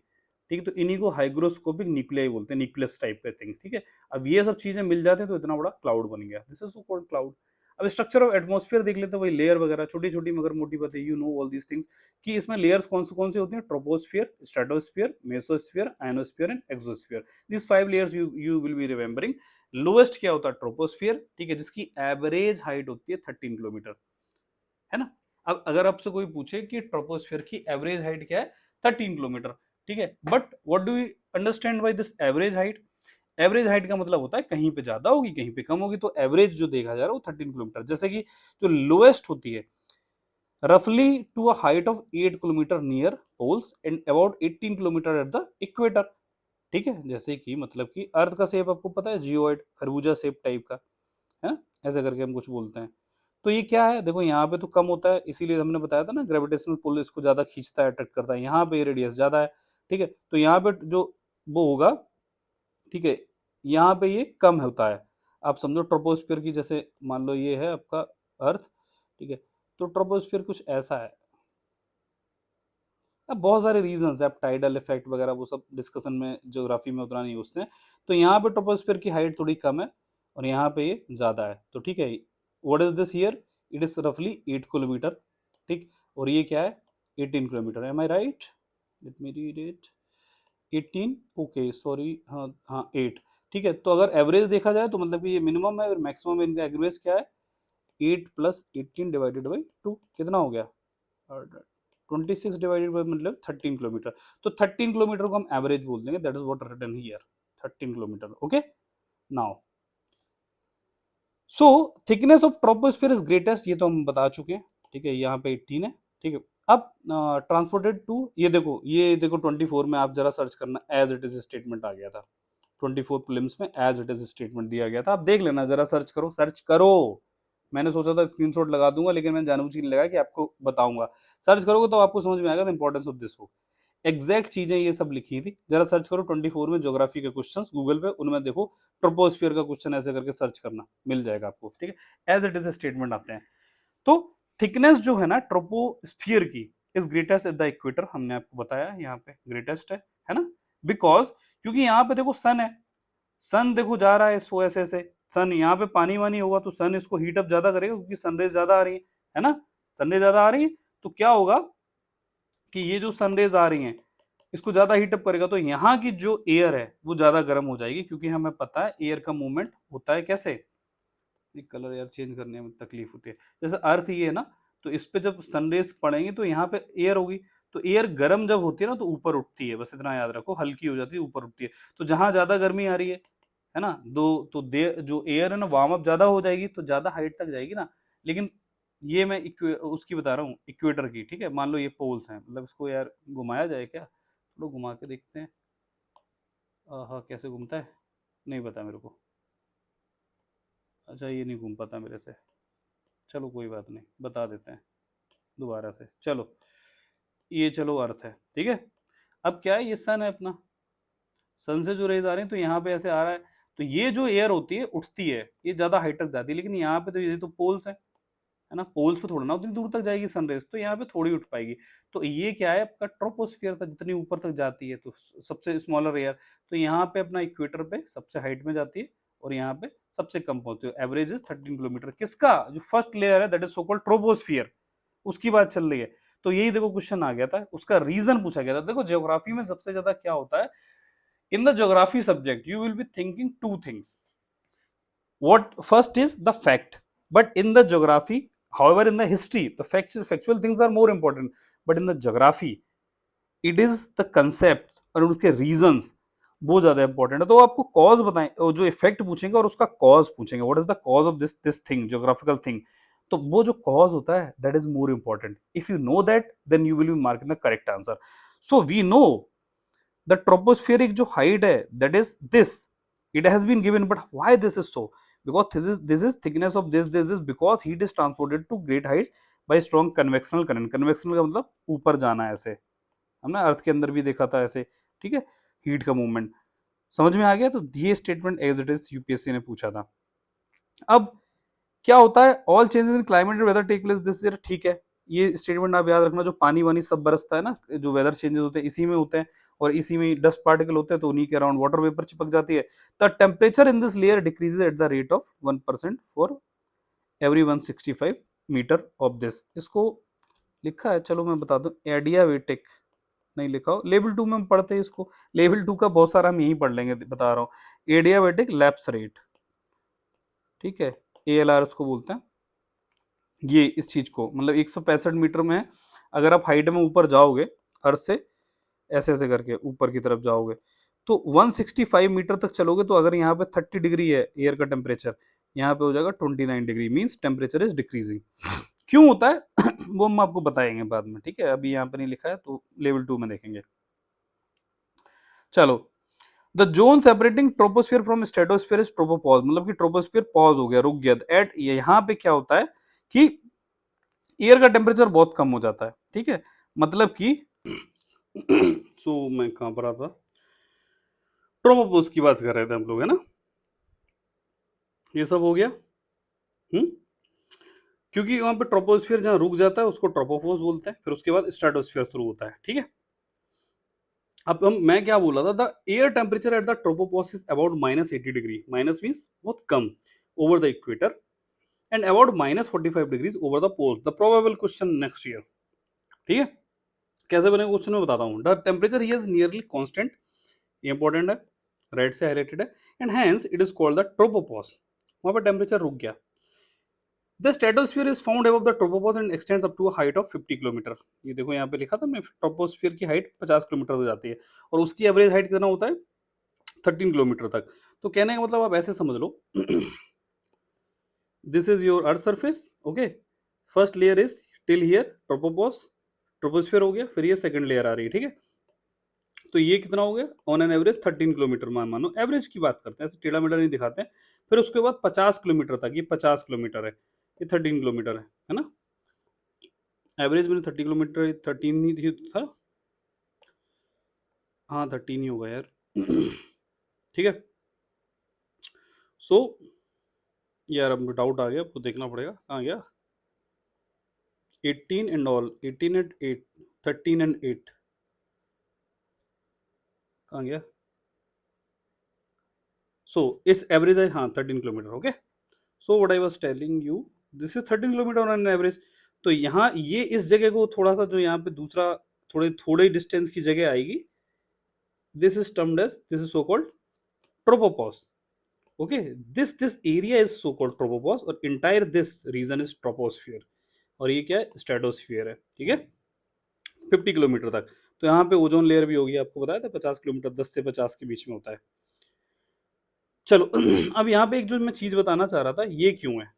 ठीक है, तो इन्हीं को हाइग्रोस्कोपिक न्यूक्लियाई बोलते हैं, न्यूक्लियस टाइप के थिंग, ठीक है। अब ये सब चीजें मिल जाते हैं तो इतना बड़ा क्लाउड बन गया, this is so called cloud. अब स्ट्रक्चर ऑफ एटमॉस्फेयर देख लेते हैं, वही लेयर वगैरह छोटी छोटी मगर मोटी बातें, you know all these things, कि इसमें लेयर्स कौन से होती हैं, troposphere, stratosphere, mesosphere, ionosphere and exosphere, this 5 layers you will be remembering. Lowest क्या होता है, ट्रोपोस्फियर, ठीक है, जिसकी एवरेज हाइट होती है 13 किलोमीटर, है ना। अब अगर आपसे कोई पूछे कि ट्रोपोस्फियर की एवरेज हाइट क्या है, 13 किलोमीटर, ठीक है, but what do you understand by this average height? Average height का मतलब होता है कहीं पे ज्यादा होगी कहीं पे कम होगी, तो एवरेज जो देखा जा रहा है वो 13 किलोमीटर, जैसे कि जो लोएस्ट होती है रफली to a height of 8 kilometre near poles and about 18 kilometre at the equator, ठीक है, जैसे कि मतलब कि अर्थ का शेप आपको पता है, जियोइड, खरबूजा शेप टाइप का, है ना, ऐसे करके हम कुछ बोलते हैं। तो ये क्या है, देखो यहाँ पे तो कम होता है, इसीलिए हमने बताया था ना, ग्रेविटेशनल पुल इसको ज्यादा खींचता है, अट्रैक्ट करता है, यहाँ पे रेडियस ज्यादा है, ठीक है, तो यहाँ पे जो वो होगा, ठीक है, यहाँ पे ये कम होता है। आप समझो ट्रोपोस्फियर की, जैसे मान लो ये है आपका अर्थ, ठीक है, तो ट्रोपोस्फियर कुछ ऐसा है। अब बहुत सारे रीजंस है, अब टाइडल इफेक्ट वगैरह वो सब डिस्कशन में ज्योग्राफी में उतना नहीं घुसते हैं, तो यहाँ पे ट्रोपोस्फियर की हाइट थोड़ी कम है और यहाँ पे ये ज्यादा है, तो ठीक है, what is this here, it is रफली 8 किलोमीटर, ठीक, और ये क्या है, 18 kilometre, am I right, let me read it, 18, okay sorry, हाँ हाँ 8, ठीक है, तो अगर एवरेज देखा जाए तो मतलब कि ये मिनिमम है और मैक्सिमम इनका एवरेज क्या है, 8 + 18 डिवाइडेड बाई 2, कितना हो गया, 26 डिवाइडेड बाई मतलब 13 किलोमीटर, तो 13 किलोमीटर को हम एवरेज बोल देंगे, that is what written here, 13 kilometre, okay. Now so thickness of troposphere is greatest, ये तो हम बता चुके हैं, ठीक है, यहाँ पे 18 है, ठीक है। अब ट्रांसपोर्टेड टू, ये देखो 24 में आप जरा सर्च करना, एज इट इज स्टेटमेंट आ गया था, 24 प्रीलिम्स में एज इट इज स्टेटमेंट दिया गया था, आप देख लेना जरा, सर्च करो, सर्च करो, मैंने सोचा था स्क्रीनशॉट लगा दूंगा, लेकिन मैंने जानबूझ के नहीं लगाया कि आपको बताऊंगा, सर्च करोगे तो आपको समझ में आएगा the importance of this book, exact चीजें ये सब लिखी थी, जरा सर्च करो 24 में ज्योग्राफी के क्वेश्चंस गूगल पे, उनमें देखो ट्रोपोस्फियर का क्वेश्चन ऐसे करके सर्च करना, मिल जाएगा आपको, ठीक है, एज इट इज स्टेटमेंट आते हैं। तो थिकनेस जो है ना ट्रोपोस्फियर की is greatest eight the equator, हमने आपको बताया यहाँ पे ग्रेटेस्ट है ना, बिकॉज क्योंकि यहाँ पे देखो सन है, सन देखो जा रहा है इसको ऐसे ऐसे, सन यहाँ पे पानी वानी होगा तो सन इसको हीट अप ज्यादा करेगा, क्योंकि सनरेज ज्यादा आ रही है ना, सनरेज ज्यादा आ रही है, तो क्या होगा कि ये जो सनरेज आ रही हैं इसको ज्यादा हीटअप करेगा, तो यहाँ की जो एयर है वो ज्यादा गर्म हो जाएगी, क्योंकि हमें पता है एयर का मूवमेंट होता है कैसे, कलर यार चेंज करने में तकलीफ होती है, जैसे अर्थ ये है ना, तो इस पे जब सनरेज पड़ेंगे तो यहाँ पे एयर होगी, तो एयर गर्म जब होती है ना तो ऊपर उठती है, बस इतना याद रखो, हल्की हो जाती है ऊपर उठती है, तो जहां ज्यादा गर्मी आ रही है ना, दो तो दे जो एयर है ना वार्म अप ज्यादा हो जाएगी तो ज्यादा हाइट तक जाएगी ना, लेकिन ये मैं उसकी बता रहा हूँ इक्वेटर की, ठीक है, मान लो ये पोल्स हैं, मतलब इसको यार घुमाया जाए क्या, थोड़ा घुमा के देखते हैं, हाँ कैसे घूमता है, नहीं पता मेरे को, अच्छा ये नहीं घूम पाता मेरे से, चलो कोई बात नहीं, बता देते हैं दोबारा से, चलो ये चलो अर्थ है, ठीक है। अब क्या है, ये सन है अपना, सन से जो रेज आ रहे हैं तो यहाँ पे ऐसे आ रहा है, तो ये जो एयर होती है उठती है, ये ज्यादा हाइट तक जाती है, लेकिन यहाँ पे तो ये तो पोल्स है ना, पोल्स पे थोड़ा ना उतनी दूर तक जाएगी सनरेज, तो यहाँ पे थोड़ी उठ पाएगी। तो ये क्या है, आपका ट्रोपोस्फियर था, जितनी ऊपर तक जाती है तो सबसे स्मॉलर एयर, तो यहाँ पे अपना इक्वेटर पे सबसे हाइट में जाती है और यहाँ पे सबसे कम पहुंचती है। एवरेज इज 13 किलोमीटर, किसका, जो फर्स्ट लेयर है that is so called troposphere, उसकी बात चल रही है। तो यही देखो क्वेश्चन आ गया था, उसका रीजन पूछा गया था। देखो ज्योग्राफी में सबसे ज्यादा क्या होता है, in the geography subject you will be thinking two things. What first is the fact, but in the geography, however in the history the factual things are more important, but in the geography it is the concept और उसके reasons वो ज्यादा important है। तो आपको cause बताएं, जो effect पूछेंगे और उसका कॉज पूछेंगे, what is the cause of this thing, geographical thing. तो वो जो कॉज होता है that is more important, if you know that then you will be marking the correct answer. So we know the tropospheric जो height है that is this, it has been given, but why this is so, because this is thickness of this is because heat is transported to great heights by strong convectional current। convectional का मतलब ऊपर जाना, ऐसे हमने अर्थ के अंदर भी देखा था ऐसे, ठीक है, हीट का मूवमेंट। समझ में आ गया, तो ये statement as it is UPSC ने पूछा था। अब क्या होता है, all changes in climate and weather take place this year, ठीक है, ये स्टेटमेंट आप याद रखना, जो पानी वानी सब बरसता है ना, जो वेदर चेंजेस होते हैं इसी में होते हैं, और इसी में डस्ट पार्टिकल होते हैं, तो उन्हीं के अराउंड वाटर वेपर चिपक जाती है। The temperature in this layer decreases at the rate of 1% for every 165 metre of this. इसको लिखा है, चलो मैं बता दूं, एडियाबेटिक नहीं लिखा हो, लेवल 2 में हम पढ़ते हैं इसको, लेवल 2 का बहुत सारा हम यही पढ़ लेंगे, बता रहा हूँ। एडियाबेटिक लैप्स रेट, ठीक है, ALR उसको बोलते हैं। ये इस चीज को मतलब 165 मीटर में है, अगर आप हाइट में ऊपर जाओगे अर्थ से, ऐसे ऐसे करके ऊपर की तरफ जाओगे, तो 165 मीटर तक चलोगे, तो अगर यहाँ पे 30 डिग्री है एयर का टेम्परेचर, यहाँ पे हो जाएगा 29 degree, means temperature is decreasing. क्यों होता है वो हम आपको बताएंगे बाद में, ठीक है, अभी यहाँ पे नहीं लिखा है, तो लेवल 2 में देखेंगे। चलो, the zone separating troposphere from stratosphere is tropopause, मतलब कि ट्रोपोस्फियर पॉज हो गया, रुक गया। एट यहाँ पे क्या होता है कि एयर का टेम्परेचर बहुत कम हो जाता है, ठीक है, मतलब कि मैं कहां पर आता, ट्रोपोपॉज की बात कर रहे थे हम लोग, है ना, ये सब हो गया। क्योंकि वहां पे ट्रोपोस्फियर जहां रुक जाता है उसको ट्रोपोपॉज बोलते हैं, फिर उसके बाद स्ट्रेटोस्फियर शुरू होता है, ठीक है। अब मैं क्या बोल रहा था, the air temperature at the tropopause is about -80 degree, minus means बहुत कम, over the equator, and about -45 degrees over the poles. The probable question next year, ठीक है, कैसे बने क्वेश्चन में बताता हूँ। The temperature here is nearly constant, ये इंपॉर्टेंट है, रेड से हाईलाइटेड है, and hence it is called the tropopause, वहां पर टेम्परेचर रुक गया। The stratosphere is found above the tropopause and extends up to a height of 50 kilometre. ये देखो यहाँ पे लिखा था मैं, ट्रोपोस्फीयर की हाइट 50 किलोमीटर हो जाती है, और उसकी एवरेज हाइट कितना होता है, 13 किलोमीटर तक। तो कहने का मतलब आप ऐसे समझ लो, this is your earth surface, okay, first layer is till here tropopause, troposphere हो गया, फिर ये सेकंड लेयर आ रही है, ठीक है। तो ये कितना हो गया, ऑन एन एवरेज 13 किलोमीटर, मानो एवरेज की बात करते हैं, ऐसे टेढ़ा मेढ़ा नहीं दिखाते हैं। फिर उसके बाद 50 किलोमीटर तक, ये 50 किलोमीटर है, ये 13 किलोमीटर है ना, एवरेज मैंने 30 किलोमीटर 13 ही था, हाँ 13 ही होगा यार, ठीक है। सो यार अब डाउट आ गया, आपको देखना पड़ेगा कहाँ गया, 18 एंड ऑल, 18 एंड 8, 13 एंड 8 कहाँ गया। सो इट्स एवरेज है, हाँ 13 kilometre, okay. So what I was telling you, this is 13 kilometre on average. तो यहाँ ये इस जगह को थोड़ा सा, जो यहाँ पे दूसरा थोड़े थोड़े डिस्टेंस की जगह आएगी, this is termed as, this is so called tropopause, okay. This area is so called tropopause, और entire this region is troposphere, और ये क्या है, स्ट्रेटोस्फियर है, ठीक है, 50 किलोमीटर तक। तो यहाँ पे ओजोन लेयर भी होगी, आपको बताया था 50 किलोमीटर, 10 से 50 के बीच में होता है। चलो अब यहाँ पे एक जो मैं चीज बताना चाह रहा था, ये क्यों है,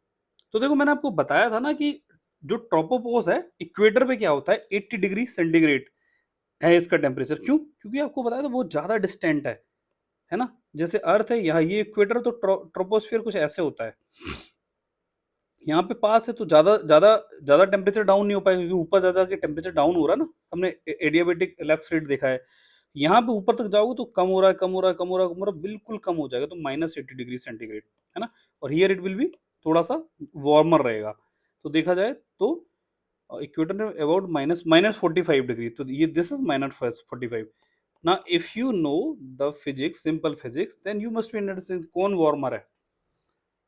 तो देखो मैंने आपको बताया था ना कि जो ट्रोपोपॉज है इक्वेटर पे क्या होता है, 80 डिग्री सेंटीग्रेड है इसका टेम्परेचर। क्यों, क्योंकि आपको बताया था बहुत ज्यादा डिस्टेंट है ना, जैसे अर्थ है यहाँ, ये इक्वेटर, तो ट्रोपोस्फियर कुछ ऐसे होता है, यहाँ पे पास है तो ज्यादा ज्यादा ज्यादा टेम्परेचर डाउन नहीं हो पाएगा, क्योंकि ऊपर जा जाके टेम्परेचर डाउन हो रहा है ना, हमने एडियाबेटिक लैप्स रेट देखा है। यहाँ पे ऊपर तक जाओगे तो कम हो रहा है, कम हो रहा है, कम हो रहा है, कम हो रहा है, बिल्कुल कम हो जाएगा, तो -80 डिग्री सेंटीग्रेड, है ना। और हियर इट विल बी थोड़ा सा वार्मर रहेगा। तो देखा जाए तो इक्वेटर में अबाउट -45 डिग्री, तो ये दिस इज -45। ना if you know the physics, simple physics, then you must be understand कौन वार्मर है।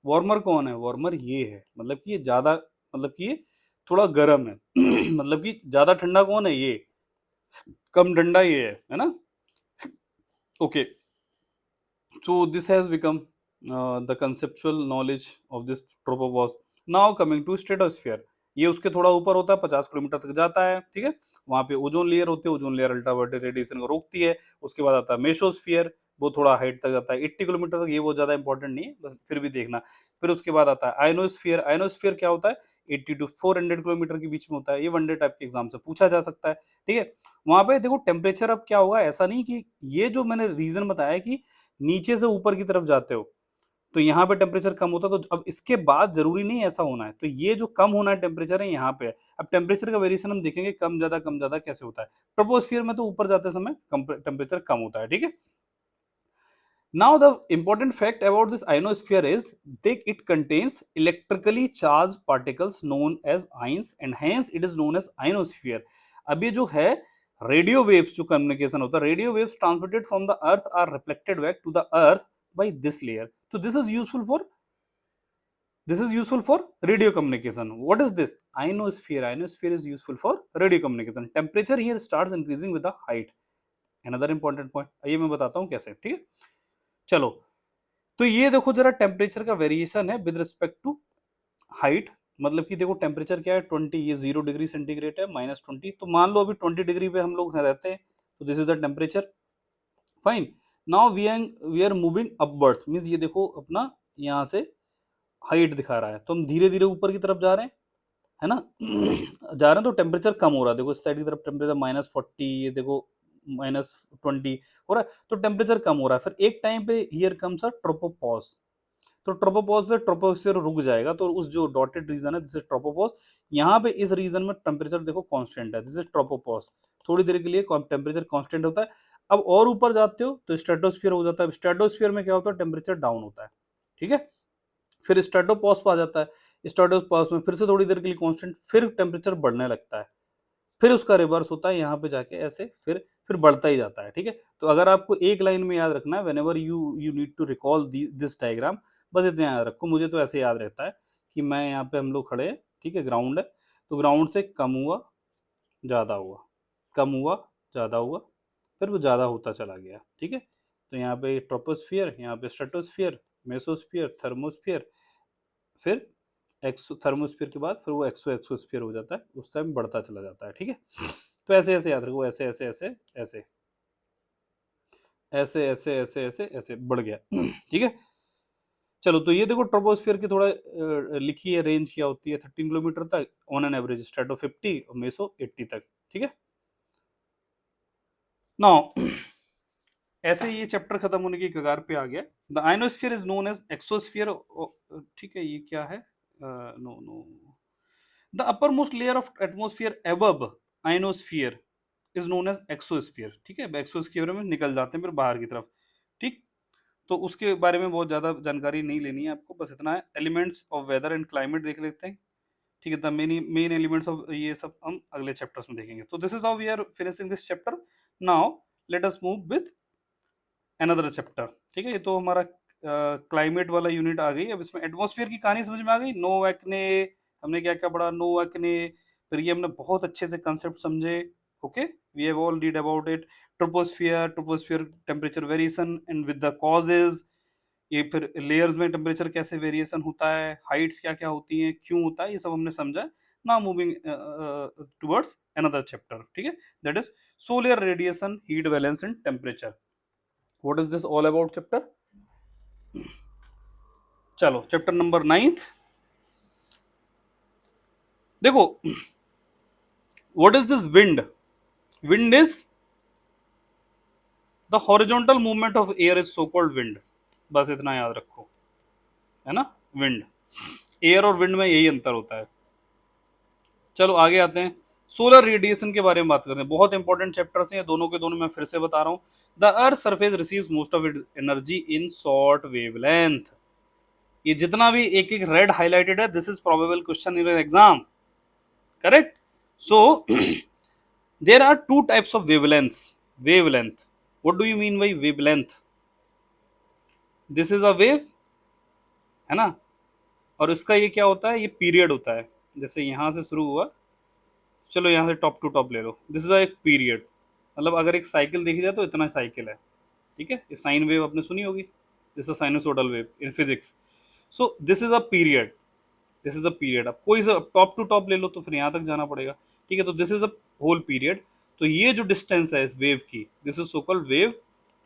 वार्मर कौन है? वार्मर ये है, मतलब कि ये ज्यादा, मतलब कि ये थोड़ा गर्म है मतलब कि ज्यादा ठंडा कौन है? ये। कम ठंडा ये है ना। Okay, so this has become the conceptual knowledge of this tropopause. Now coming to stratosphere, ये उसके थोड़ा ऊपर होता है, 50 किलोमीटर तक जाता है, ठीक है। वहां पे ओजोन लेयर होती है, ओजोन लेयर अल्ट्रावायलेट रेडिएशन को रोकती है। उसके बाद आता है मेसोस्फियर, वो थोड़ा हाइट तक जाता है, 80 किलोमीटर तक, ये वो ज्यादा इंपॉर्टेंट नहीं है, बस फिर भी देखना। फिर उसके बाद आता है आयनोस्फियर। आयनोस्फियर क्या होता है? 80 to 400 किलोमीटर के बीच में होता है। ये वनडे टाइप के एग्जाम से पूछा जा सकता है, ठीक है। वहां पे देखो टेम्परेचर अब क्या होगा, ऐसा नहीं कि ये जो मैंने रीजन बताया कि नीचे से ऊपर की तरफ जाते हो तो यहाँ पे टेम्परेचर कम होता है, तो अब इसके बाद जरूरी नहीं ऐसा होना है, तो ये जो कम होना है टेम्परेचर है यहाँ पे है। अब टेम्परेचर का वेरिएशन हम देखेंगे कम ज्यादा कैसे होता है। ट्रोपोस्फियर में तो ऊपर जाते समय टेम्परेचर कम होता है, ठीक है। Now the important fact about this ionosphere is it contains electrically charged particles known as ions and hence it is known as ionosphere. अब ये जो है रेडियो वेव्स जो कम्युनिकेशन होता है, radio waves transmitted from the earth are reflected back to the earth by this layer. तो this is useful for radio communication. What is this? Ionosphere. Ionosphere is useful for radio communication. Temperature here starts increasing with the height. Another important point, ये मैं बताता हूँ कैसे, ठीक है। चलो, तो ये देखो जरा टेम्परेचर का वेरिएशन है विद रिस्पेक्ट टू हाइट। मतलब कि देखो टेम्परेचर क्या है 20, ये 0 डिग्री सेंटीग्रेड है, -20, तो मान लो अभी 20 डिग्री पे हम लोग रहते हैं, तो this is the temperature, fine. Now we are moving upwards, means ये देखो अपना यहाँ से हाइट दिखा रहा है, तो हम धीरे धीरे ऊपर की तरफ जा रहे हैं, है ना जा रहे हैं, तो टेम्परेचर कम हो रहा है, देखो इस साइड की तरफ टेम्परेचर -40, ये देखो -20 हो रहा है, तो टेम्परेचर कम हो रहा है। फिर एक टाइम पे हियर कम्स अ ट्रोपोपॉज, तो ट्रोपोपॉज पे ट्रोपोस्फीयर रुक जाएगा, तो उस जो डॉटेड रीजन है दिस इज ट्रोपोपॉज। यहाँ पे इस रीजन में टेम्परेचर देखो कांस्टेंट है, दिस इज ट्रोपोपॉज। थोड़ी देर के लिए टेम्परेचर कांस्टेंट होता है। अब और ऊपर जाते हो तो स्ट्रेटोस्फीयर हो जाता है। स्ट्रेटोस्फीयर में क्या होता है? टेम्परेचर डाउन होता है, ठीक है। फिर स्ट्रेटोपॉज पे आ जाता है। स्ट्रेटोपॉज में फिर से थोड़ी देर के लिए कांस्टेंट, फिर टेम्परेचर बढ़ने लगता है, फिर उसका रिवर्स होता है यहाँ पे जाके ऐसे, फिर बढ़ता ही जाता है, ठीक है। तो अगर आपको एक लाइन में याद रखना है, whenever you need to recall this diagram, बस इतना याद रखो। मुझे तो ऐसे याद रहता है कि मैं यहाँ पे, हम लोग खड़े हैं, ठीक है, ग्राउंड है, तो ग्राउंड से कम हुआ, ज़्यादा हुआ, कम हुआ, ज़्यादा हुआ, फिर वो ज़्यादा होता चला गया, ठीक है। तो यहाँ पे ट्रोपोस्फियर, यहाँ पे स्ट्रेटोस्फियर, मेसोस्फियर, थर्मोस्फियर, फिर एक्सो थर्मोस्फियर के बाद फिर वो एक्सोस्फियर हो जाता है, उस टाइम बढ़ता चला जाता है, ठीक है। तो ऐसे ऐसे याद रखो, ऐसे ऐसे ऐसे ऐसे ऐसे ऐसे ऐसे ऐसे ऐसे बढ़ गया ठीक है। चलो, तो ये देखो ट्रोपोस्फियर की थोड़ा लिखी है रेंज क्या होती है, 13 किलोमीटर तक ऑन एन एवरेज, स्ट्रेटो 50 और मेसो 80 तक, ठीक है। नाउ ऐसे ये चैप्टर खत्म होने की कगार पे आ गया। The ionosphere is known as exosphere, ठीक है। ये क्या है? No no, the upper most layer of atmosphere above ionosphere is known as exosphere, ठीक है। एक्सोस्फियर में निकल जाते हैं फिर बाहर की तरफ, ठीक। तो उसके बारे में बहुत ज़्यादा जानकारी नहीं लेनी है आपको, बस इतना है। Elements of weather and climate देख लेते हैं, ठीक है। द मेन एलिमेंट्स ऑफ ये सब हम अगले चैप्टर्स में देखेंगे। तो this is how we are finishing this chapter. Now let us move with another chapter, ठीक है। ये तो हमारा क्लाइमेट वाला यूनिट आ गई। अब इसमें एटमॉस्फेयर की कहानी समझ में आ गई। नो एक्ने, हमने क्या क्या पढ़ा? नो एक्ने, फिर ये हमने बहुत अच्छे से कंसेप्ट समझे। Okay, we have all read about it. Troposphere temperature variation and with the causes, ये फिर लेयर्स में टेम्परेचर कैसे वेरिएशन होता है, हाइट्स क्या क्या होती हैं, क्यों होता है, ये सब हमने समझा। Now moving towards another chapter, ठीक है, that is solar radiation, heat balance and temperature. What is this all about chapter? चलो, चैप्टर नंबर 9 देखो। What is this wind? Wind is the horizontal movement of air, is so called wind. बस इतना याद रखो, है ना, wind. Air और wind में यही अंतर होता है। चलो आगे आते हैं, सोलर रेडिएशन के बारे में बात करते हैं। बहुत इंपॉर्टेंट चैप्टर्स हैं दोनों के दोनों, मैं फिर से बता रहा हूँ। The earth surface receives most of it energy in short wavelength. ये जितना भी एक एक रेड हाईलाइटेड है, this is probable question in exam, correct. So there are two types of wavelength. Wavelength, what do you mean by wavelength? This is a wave, है ना, और इसका ये क्या होता है, ये पीरियड होता है। जैसे यहां से शुरू हुआ, चलो यहाँ से टॉप टू टॉप ले लो, दिस इज एक पीरियड। मतलब अगर एक साइकिल देखी जाए तो इतना साइकिल है, ठीक है। ये साइन वेव आपने सुनी होगी, this is sinusoidal wave in physics. So this is a period, this is a period. अब कोई सा टॉप टू टॉप ले लो तो फिर यहाँ तक जाना पड़ेगा, ठीक है। तो this is a whole period. तो ये जो डिस्टेंस है इस वेव की, this is so called wave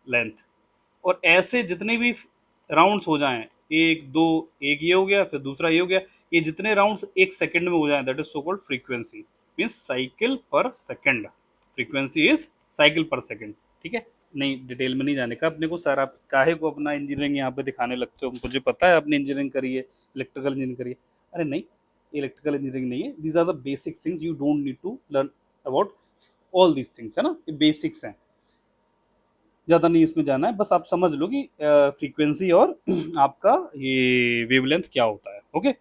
length. और ऐसे जितने भी राउंड्स हो जाएं, एक दो, एक ये हो गया, फिर दूसरा ये हो गया, ये जितने राउंड्स एक सेकंड में हो जाएं, that is so called frequency, means cycle पर सेकंड। फ्रीक्वेंसी इज साइकिल पर सेकंड, ठीक है। नहीं, डिटेल में नहीं जाने का अपने को सर, आप काहे को अपना इंजीनियरिंग यहाँ पे दिखाने लगते हो, मुझे पता है आपने इंजीनियरिंग करी है, इलेक्ट्रिकल इंजीनियरिंग करी है। अरे नहीं, इलेक्ट्रिकल इंजीनियरिंग नहीं है, these are the basic things, you don't need to learn about all these things, है ना, ये बेसिक्स हैं, ज़्यादा नहीं इसमें जाना है। बस आप समझ लो कि फ्रीक्वेंसी और आपका ये वेवलेंथ क्या होता है, ओके।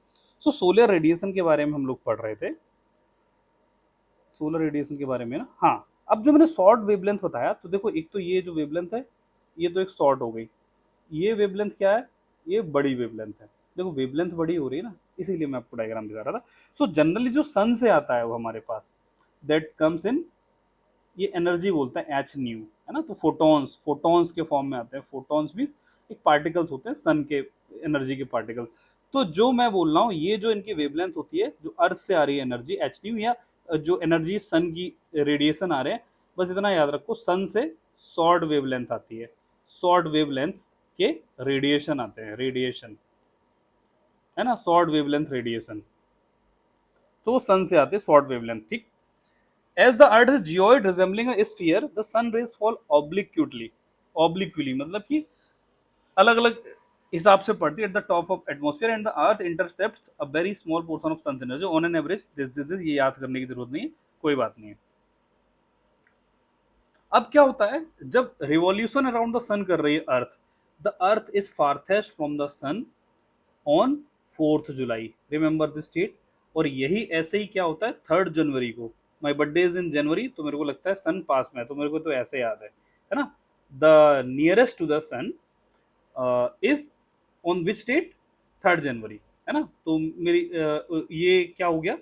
सो सोलर रेडिएशन के बारे में हम लोग पढ़ रहे थे, सोलर रेडिएशन के बारे में ना। हाँ, अब जो मैंने शॉर्ट वेवलेंथ बताया, तो देखो एक तो ये जो वेवलेंथ है, ये तो एक शॉर्ट हो गई। ये वेवलेंथ क्या है, ये बड़ी वेवलेंथ है। देखो वेवलेंथ बड़ी हो रही है ना, इसीलिए मैं आपको डायग्राम दिखा रहा था। सो जनरली जो सन से आता है वो हमारे पास, दैट कम्स इन, ये एनर्जी बोलते हैं एच न्यू, है ना। तो फोटॉन्स, फोटॉन्स के फॉर्म में आते हैं। फोटॉन्स मीन्स एक पार्टिकल्स होते हैं सन के, एनर्जी के पार्टिकल। तो जो मैं बोल रहा हूँ, ये जो इनकी वेवलेंथ होती है, जो अर्थ से आ रही है एनर्जी एच न्यू, या जो एनर्जी सन की रेडिएशन आ रहे हैं, बस इतना याद रखो, सन से शॉर्ट वेवलेंथ आती है, शॉर्ट वेवलेंथ के रेडिएशन आते हैं, रेडिएशन, है ना, शॉर्ट वेवलेंथ रेडिएशन, तो सन से आते हैं शॉर्ट वेवलेंथ, ठीक। As the earth is geoid resembling a sphere, the sun rays fall obliquely. Obliquely मतलब कि अलग अलग हिसाब से पड़ती है at the top of atmosphere, and the earth intercepts a very small portion of sun energy on an average. This ये याद करने की जरूरत नहीं है, कोई बात नहीं है। अब क्या होता है, जब रिवॉल्यूशन अराउंड द सन कर रही है earth, the earth is farthest from the sun on 4th July, remember this date. और यही ऐसे ही क्या होता है 3rd जनवरी को, माई बर्थडे इज इन जनवरी, तो मेरे को लगता है सन पास में है, तो मेरे को तो ऐसे याद है ना। The nearest to the sun is on which date, 3rd January, है ना। तो मेरी ये क्या हो गया,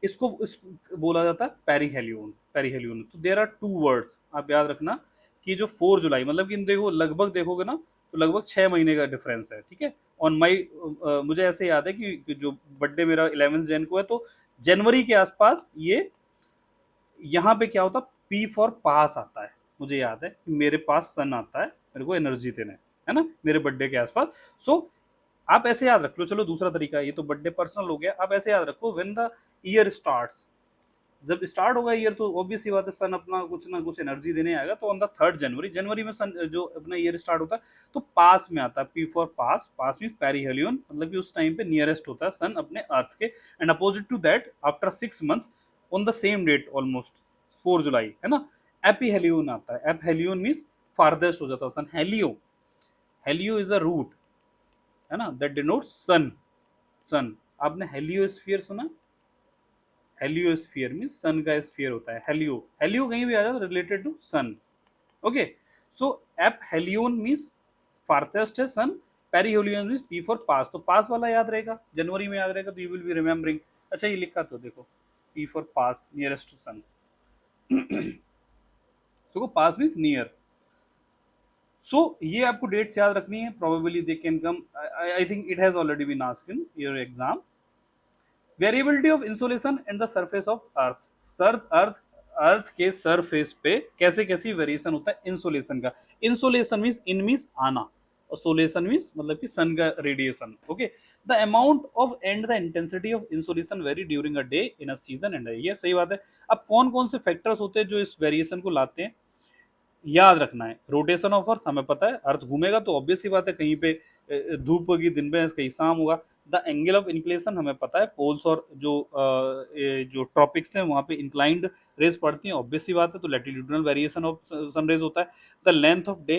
इसको इस बोला जाता है पेरीहेलियन, पेरीहेलियन। तो देर आर टू वर्ड्स, आप याद रखना कि जो 4 जुलाई, मतलब कि देखो लगभग देखोगे ना, तो लगभग 6 महीने का डिफरेंस है, ठीक है। ऑन माई, मुझे ऐसे याद है कि जो बर्थडे मेरा 11 जन को है, तो जनवरी के आसपास ये यहाँ पे क्या होता, पी फॉर पास आता है। मुझे याद है कि मेरे पास सन आता है मेरे को एनर्जी देने, है ना, मेरे बर्थडे के आसपास। सो आप ऐसे याद रख लो। चलो दूसरा तरीका, ये तो बर्थडे पर्सनल हो गया, आप ऐसे याद रखो, व्हेन द ईयर स्टार्ट्स, जब स्टार्ट होगा ईयर, तो ऑब्वियस सी बात है सन अपना कुछ ना कुछ एनर्जी देने आएगा। तो ऑन द 3rd जनवरी, जनवरी में सन जो अपना ईयर स्टार्ट होता है, तो पास में आता है, P for pass, pass mean perihelion, मतलब कि उस टाइम पे नियरेस्ट होता है सन अपने अर्थ के। And opposite to that, after 6 month on the same date almost 4 July, है ना, एपीहेलियन आता है। एपहेलियन मीन्स फारदेस्ट हो जाता है sun. Helio, helio is a root, है ना, दैट डिनोट्स सन, सन। आपने हेलियोस्फीयर सुना, हेलियोस्फीयर मीन्स सन का स्फीयर होता है। हेलियो, हेलियो कहीं भी आ जाए related to sun, okay. So aphelion means farthest है sun, perihelion means P for पास, तो पास वाला याद रहेगा, जनवरी में याद रहेगा, तो यू विल बी रिमेम्बरिंग। अच्छा ये लिखा तो देखो, पी फॉर पास, नियरेस्ट टू सन, सो पास मीन्स नियर। सो ये आपको डेट्स याद रखनी है, probably they can come, I think it has already been asked in your exam. Variability of insolation and the surface of earth, sir earth, earth के surface पे कैसे कैसी वेरिएशन होता है इंसोलेशन का। इंसोलेशन मीन्स इन मीन्स आना, और सोलेशन means मतलब कि सन का radiation, okay. The amount of and the intensity of insolation very during a day, in a season and a year, सही बात है। अब कौन कौन से फैक्टर्स होते हैं जो इस वेरिएशन को लाते हैं, याद रखना है। रोटेशन ऑफ अर्थ हमें पता है, अर्थ घूमेगा तो ऑब्वियस सी बात है, कहीं पे धूप होगी दिन में, कहीं शाम होगा। द एंगल ऑफ इंक्लिनेशन हमें पता है, पोल्स और जो ट्रॉपिक्स हैं वहाँ पे इंक्लाइंड रेज पड़ती हैं, ऑब्वियस सी बात है, तो लैटिट्यूडनल वेरिएशन ऑफ सनरेज होता है। द लेंथ ऑफ डे,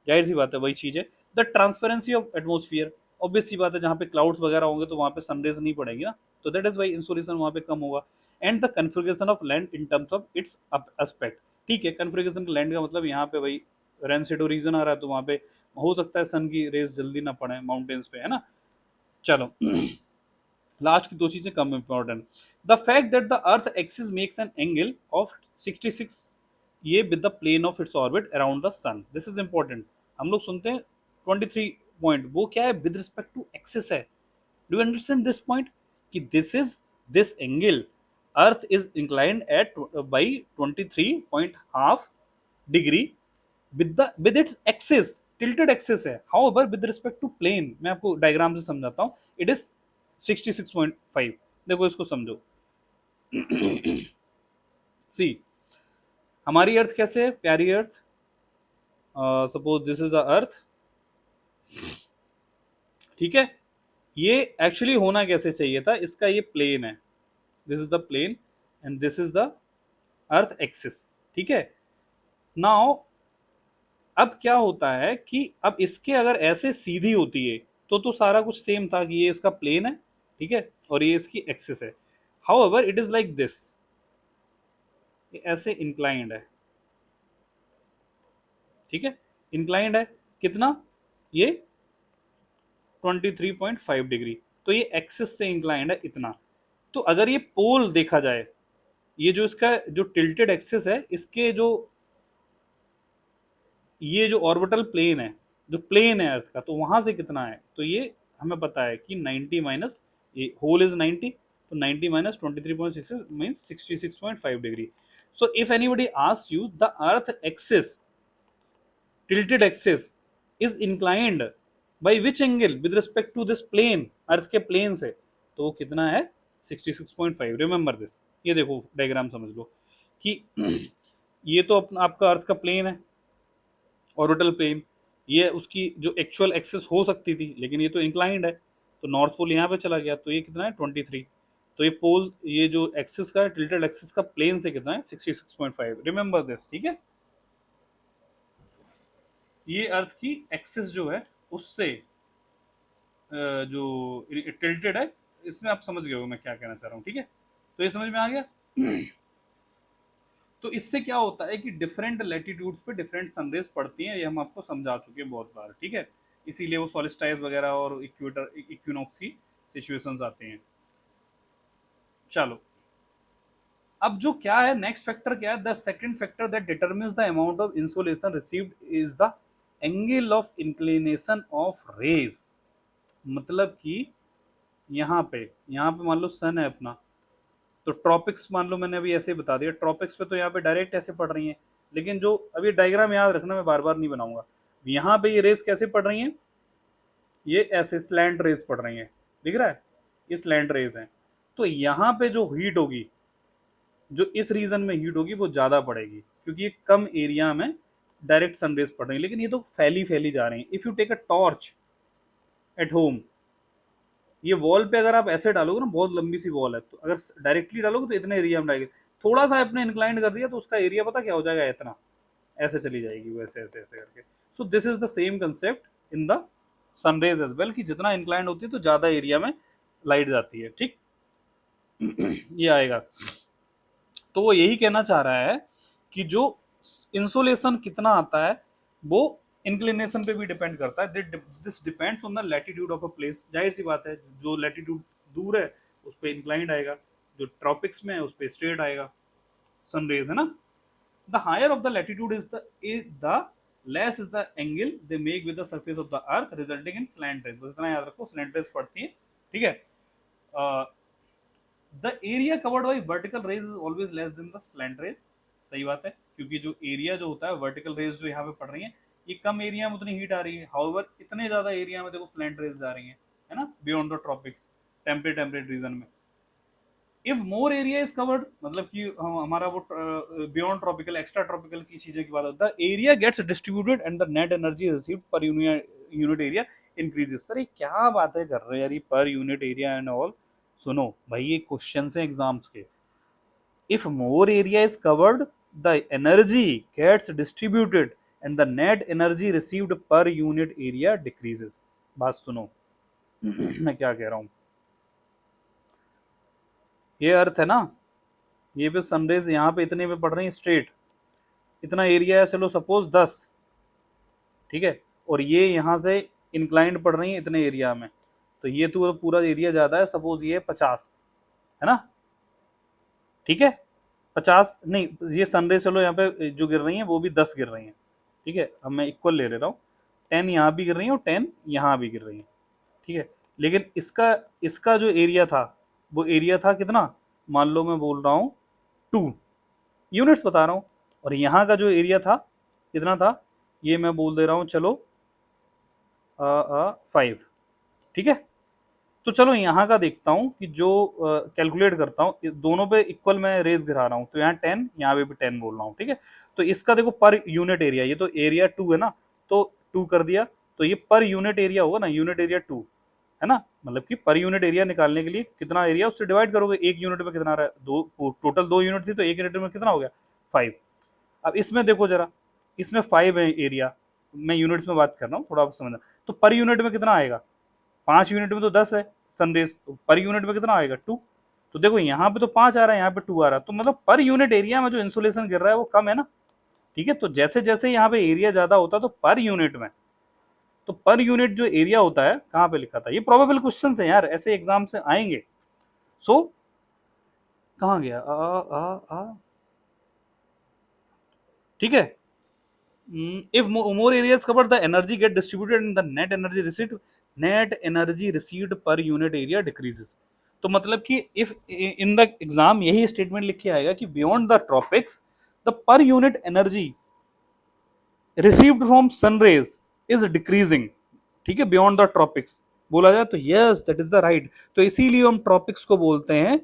जाहिर सी बात है वही चीज़ है। The transparency of atmosphere, obvious सी बात है, जहाँ पे क्लाउड्स वगैरह होंगे तो वहाँ पे सनरेज नहीं पड़ेगी ना, तो दैट इज वाई इंसोलेशन वहाँ पे कम होगा। And the configuration of land in terms of its aspect, ठीक है, कन्फिगरेशन लैंड का मतलब यहाँ पे भाई रेन शेडो रीजन आ रहा है, तो वहाँ पे हो सकता है सन की रेज जल्दी ना पड़े माउंटेन्स पे, है ना। चलो लास्ट की दो चीजें कम important. The fact that the earth axis makes an angle of 66 ये with the plane of its orbit around the sun, this is important. हम लोग सुनते हैं 23 पॉइंट, वो क्या है, विद रिस्पेक्ट टू एक्सिस है। Do you understand this point कि this is this angle earth is inclined at by 23.5 degree with its axis, tilted axis है। however with respect to plane, मैं आपको डायग्राम से समझाता हूँ, it is 66.5। देखो इसको समझो। सी हमारी अर्थ कैसे है, प्यारी earth, suppose this is the earth, ठीक है, ये एक्चुअली होना कैसे चाहिए था, इसका ये प्लेन है, this is the plane and this is the earth axis, ठीक है। नाउ अब क्या होता है कि अब इसके अगर ऐसे सीधी होती है तो सारा कुछ सेम था कि ये इसका प्लेन है, ठीक है, और ये इसकी एक्सिस है। However it is like this, ये ऐसे इंक्लाइंड है, ठीक है, इंक्लाइंड है कितना, ये 23.5 डिग्री, तो ये एक्सिस से इंक्लाइंड है इतना। तो अगर ये पोल देखा जाए, ये जो इसका जो टिल्टेड एक्सिस है, इसके जो ये जो ऑर्बिटल प्लेन है, जो प्लेन है अर्थ का, तो वहां से कितना है, तो ये हमें पता है कि 90 माइनस, ये होल इज 90, तो 90 minus 23.6 means 66.5 degree. So if anybody asks you the earth axis, tilted axis is inclined by which angle with respect to this plane, अर्थ के प्लेन से, तो वो कितना है 66.5। रिमेंबर दिस, ये देखो डायग्राम समझ लो कि ये तो अपना आपका अर्थ का प्लेन है, ऑर्बिटल प्लेन, ये उसकी जो एक्चुअल एक्सिस हो सकती थी, लेकिन ये तो इंक्लाइंड है, तो नॉर्थ पोल यहाँ पे चला गया, तो ये कितना है 23। तो ये पोल, ये जो एक्सिस का टिल्टेड एक्सिस का प्लेन से कितना है 66.5। रिमेंबर दिस, ठीक है। ये अर्थ की एक्सिस जो है उससे जो टिल्टेड है, इसमें आप समझ गए हो मैं क्या कहना चाह रहा हूँ, ठीक है, तो ये समझ में आ गया। तो इससे क्या होता है कि डिफरेंट लैटिट्यूड्स पे डिफरेंट सनरेज पड़ती हैं, ये हम आपको समझा चुके हैं बहुत बार, ठीक है, इसीलिए वो सॉलिस्टाइज वगैरह और इक्वेटर इक्विनॉक्स की सिचुएशंस आते हैं। चलो अब जो क्या है नेक्स्ट फैक्टर क्या है, the second factor that determines the amount of insolation received is the angle of inclination of rays. मतलब कि यहाँ पे मान लो सन है अपना, तो ट्रॉपिक्स मान लो, मैंने अभी ऐसे ही बता दिया, ट्रॉपिक्स पे तो यहाँ पे डायरेक्ट ऐसे पड़ रही हैं, लेकिन जो अभी डायग्राम याद रखना, मैं बार बार नहीं बनाऊंगा, यहाँ पे ये रेस कैसे पड़ रही हैं, ये ऐसे स्लैंट रेस पड़ रही हैं, दिख रहा है, ये स्लैंट रेस हैं। तो यहाँ पे जो हीट होगी, जो इस रीजन में हीट होगी वो ज्यादा पड़ेगी, क्योंकि ये कम एरिया में डायरेक्ट सनरेज पड़ रही है, लेकिन ये तो फैली फैली जा रही है। If you take a torch at home, ये वॉल पे अगर आप ऐसे डालोगे ना, बहुत लंबी सी वॉल है, तो अगर डायरेक्टली डालोगे तो इतने एरिया में डालेगी, थोड़ा सा आपने इंक्लाइंड कर दिया तो उसका एरिया पता क्या हो जाएगा, इतना ऐसे चली जाएगी, वैसे ऐसे ऐसे करके। So this is the same concept in the sunrays as well, कि जितना इंक्लाइंड होती है तो ज्यादा एरिया में लाइट जाती है, ठीक। ये आएगा, तो वो यही कहना चाह रहा है कि जो इंसोलेशन कितना आता है वो इंक्लिनेशन पे भी डिपेंड करता है, this depends on the latitude of a place. जाहिर सी बात है, जो लैटिट्यूड दूर है उस पर इंक्लाइंड आएगा, जो ट्रॉपिक्स में है उस पर स्ट्रेट आएगा सनरेज, है ना। The higher of the latitude is the less is the angle they make with the surface of the earth resulting in slant rays. बस इतना याद रखो, स्लैंट रेज पड़ती है, ठीक है। The area covered by vertical rays is always less than the slant rays, सही बात है, क्योंकि जो एरिया जो होता है वर्टिकल रेज जो यहाँ पे पड़ रही है, ये कम एरिया में उतनी हीट आ रही है, हाउएवर इतने ज्यादा एरिया में देखो स्लैंट रेज जा रही है ना, beyond the tropics, temperate region में। If more area is covered, मतलब कि हमारा वो बियॉन्ड ट्रॉपिकल एक्स्ट्रा ट्रॉपिकल की चीजें की बात होता है, area gets distributed and the net energy received per unit area increases. Sir ये क्या बातें कर रहे हो यार, ये per unit area and all. सुनो भाई, ये क्वेश्चन है एग्जाम्स के. If more area is covered, the energy gets distributed and the net energy received per unit area decreases. बात सुनो मैं क्या कह रहा हूँ. ये अर्थ है ना, ये पे सनरेज यहाँ पे इतने पे पड़ रही है स्ट्रेट, इतना एरिया है चलो सपोज 10, ठीक है, और ये यहाँ से इंक्लाइंड पड़ रही है इतने एरिया में, तो ये तो पूरा एरिया ज्यादा है, सपोज ये 50 है ना, ठीक है, 50 नहीं, ये सनरेज चलो यहाँ पे जो गिर रही है वो भी 10 गिर रही है, ठीक है, अब मैं इक्वल ले रहा हूँ, 10 यहाँ भी गिर रही है और 10 यहाँ भी गिर रही है, ठीक है, लेकिन इसका इसका जो एरिया था वो एरिया था कितना, मान लो मैं बोल रहा हूँ 2 यूनिट्स बता रहा हूँ, और यहाँ का जो एरिया था कितना था, ये मैं बोल दे रहा हूँ चलो 5, ठीक है. तो चलो यहाँ का देखता हूँ कि जो कैलकुलेट करता हूँ, दोनों पे इक्वल मैं रेज गिरा रहा हूँ, तो यहाँ 10 यहाँ पे भी 10 बोल रहा हूँ, ठीक है. तो इसका देखो पर यूनिट एरिया, ये तो एरिया 2 है ना, तो 2 कर दिया, तो ये पर यूनिट एरिया होगा ना, यूनिट एरिया 2 है ना, मतलब कि पर यूनिट एरिया निकालने के लिए कितना एरिया उससे डिवाइड करोगे, एक यूनिट में कितना रहा है, दो, टोटल 2 यूनिट थी तो एक यूनिट में कितना हो गया 5. अब इसमें देखो जरा, इसमें 5 है एरिया, मैं यूनिट्स में बात कर रहा हूँ थोड़ा आप समझना, तो पर यूनिट में कितना आएगा, 5 यूनिट में तो 10 है सनरेज, तो पर यूनिट में कितना आएगा 2. तो देखो यहाँ पे तो 5 आ रहा है, यहाँ पे 2 आ रहा है, तो मतलब पर यूनिट एरिया में जो इंसुलेशन गिर रहा है वो कम है ना, ठीक है. तो जैसे जैसे यहाँ पे एरिया ज्यादा होता है तो पर यूनिट में, तो पर यूनिट जो एरिया होता है, कहाँ पे लिखा था, ये प्रोबेबल क्वेश्चन है यार, ऐसे एग्जाम से आएंगे. सो कहाँ गया ठीक है. If more areas covered, the energy get distributed and the net energy received per unit area decreases. तो मतलब कि if in the exam यही स्टेटमेंट लिख के आएगा कि beyond the tropics the per unit energy received from sun rays is decreasing, ठीक है, beyond the tropics बोला जाए तो yes that is the right. तो इसीलिए हम ट्रॉपिक्स को बोलते हैं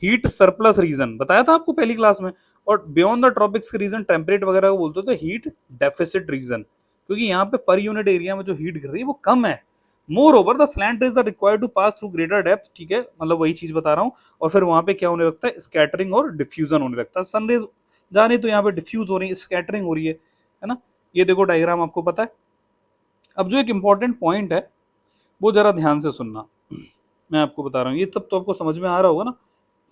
हीट सरप्लस रीजन, बताया था आपको पहली क्लास में, और बियॉन्ड द ट्रॉपिक्स के रीजन टेम्परेट वगैरह को बोलते हो तो हीट डेफिसिट रीजन, क्योंकि यहाँ पे पर यूनिट एरिया में जो हीट गिर रही है वो कम है. More over the slant rays are required to pass through greater depth, ठीक है, मतलब वही चीज बता रहा हूँ, और फिर वहां पे क्या होने लगता है, स्कैटरिंग और डिफ्यूजन होने लगता है. सनरेज जा रही तो यहाँ पे डिफ्यूज हो रही है, स्कैटरिंग हो रही है ना. ये देखो डायग्राम आपको पता है. अब जो एक इंपॉर्टेंट पॉइंट है वो जरा ध्यान से सुनना, मैं आपको बता रहा हूँ, ये तब तो आपको समझ में आ रहा होगा ना,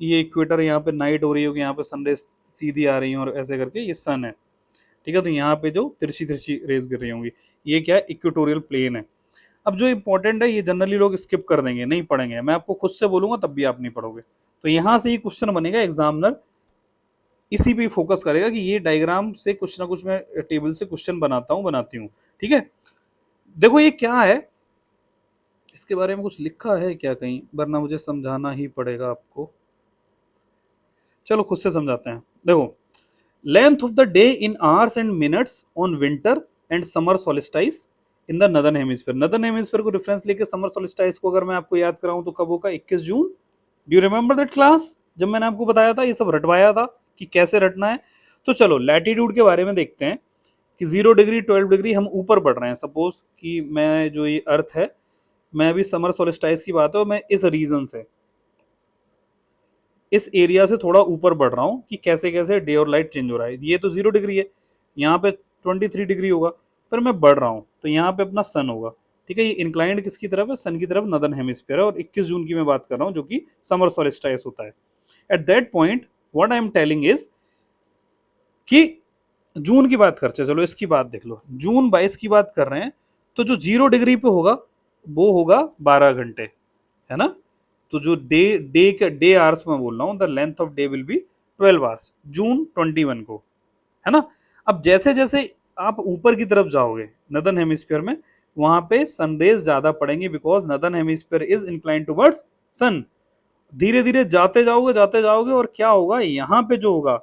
ये इक्वेटर, यहाँ पे नाइट हो रही होगी, यहाँ पे सनरेज सीधी आ रही है और ऐसे करके ये सन है, ठीक है, तो यहाँ पे जो तिरछी तिरछी रेज गिर रही होंगी, ये क्या है, इक्वेटोरियल प्लेन है. अब जो इंपॉर्टेंट है ये जनरली लोग स्किप कर देंगे, नहीं पढ़ेंगे, मैं आपको खुद से बोलूंगा तब भी आप नहीं पढ़ोगे. तो यहाँ से ये क्वेश्चन बनेगा, एग्जामिनर इसी पे फोकस करेगा कि ये डायग्राम से कुछ ना कुछ मैं टेबल से क्वेश्चन बनाती हूँ, ठीक है. देखो ये क्या है, इसके बारे में कुछ लिखा है क्या कहीं, वरना मुझे समझाना ही पड़ेगा आपको. चलो खुद से समझाते हैं. देखो, length of the day in hours and minutes on winter and summer solstice in the northern hemisphere. Northern hemisphere को रेफरेंस लेके समर सोलिस्टाइस को अगर मैं आपको याद कराऊं तो कब होगा, 21 जून. Do you remember that class, जब मैंने आपको बताया था, ये सब रटवाया था कि कैसे रटना है. तो चलो लैटिट्यूड के बारे में देखते हैं कि 0 डिग्री 12 डिग्री हम ऊपर बढ़ रहे हैं. सपोज कि मैं जो ये अर्थ है, मैं अभी समर सोलिस्टाइस की बात है, मैं इस रीजन से, इस एरिया से थोड़ा ऊपर बढ़ रहा हूँ कि कैसे कैसे डे और लाइट चेंज हो रहा है. ये तो 0 डिग्री है, यहाँ पे 23 डिग्री होगा, पर मैं बढ़ रहा हूँ तो यहाँ पे अपना सन होगा, ठीक है. ये इंक्लाइंड किसकी तरफ है, सन की तरफ, नदर्न हेमिस्फीयर है, और 21 जून की मैं बात कर रहा हूँ जो कि समर सोलिस्टाइस होता है. At that point what I am telling is कि जून की बात करते हैं, चलो इसकी बात देख लो, जून 22 की बात कर रहे हैं, तो जो 0 डिग्री पे होगा वो होगा 12 घंटे, है ना. तो जो डे आवर्स में बोल रहा हूँ, the length of day will be 12 hours, जून 21 को, है ना. अब जैसे जैसे आप ऊपर की तरफ जाओगे नदर्न हेमिस्फीयर में, वहां पे सनरेज ज्यादा पड़ेंगे, because northern hemisphere is inclined towards sun. धीरे धीरे जाते जाओगे और क्या होगा, यहाँ पे जो होगा,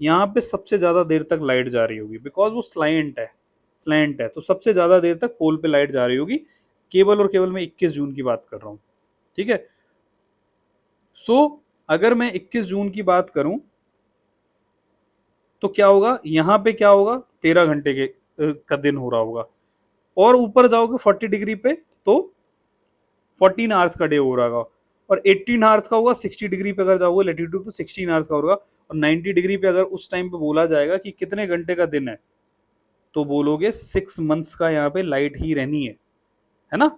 यहाँ पे सबसे ज्यादा देर तक लाइट जा रही होगी, बिकॉज वो स्लैंट है, तो सबसे ज्यादा देर तक पोल पे लाइट जा रही होगी. केवल और केवल मैं 21 जून की बात कर रहा हूँ, ठीक है. सो अगर मैं 21 जून की बात करूं तो क्या होगा, यहां पे क्या होगा, 13 घंटे का दिन हो रहा होगा. और ऊपर जाओगे 40 डिग्री पे तो 14 आवर्स का डे हो रहा होगा, और 18 आवर्स का होगा 60 डिग्री पे अगर जाओगे लेटीट्यूड तो 16 आवर्स का होगा, और 90 डिग्री पे अगर उस टाइम पे बोला जाएगा कि कितने घंटे का दिन है तो बोलोगे 6 मंथ्स का यहाँ पे लाइट ही रहनी है ना।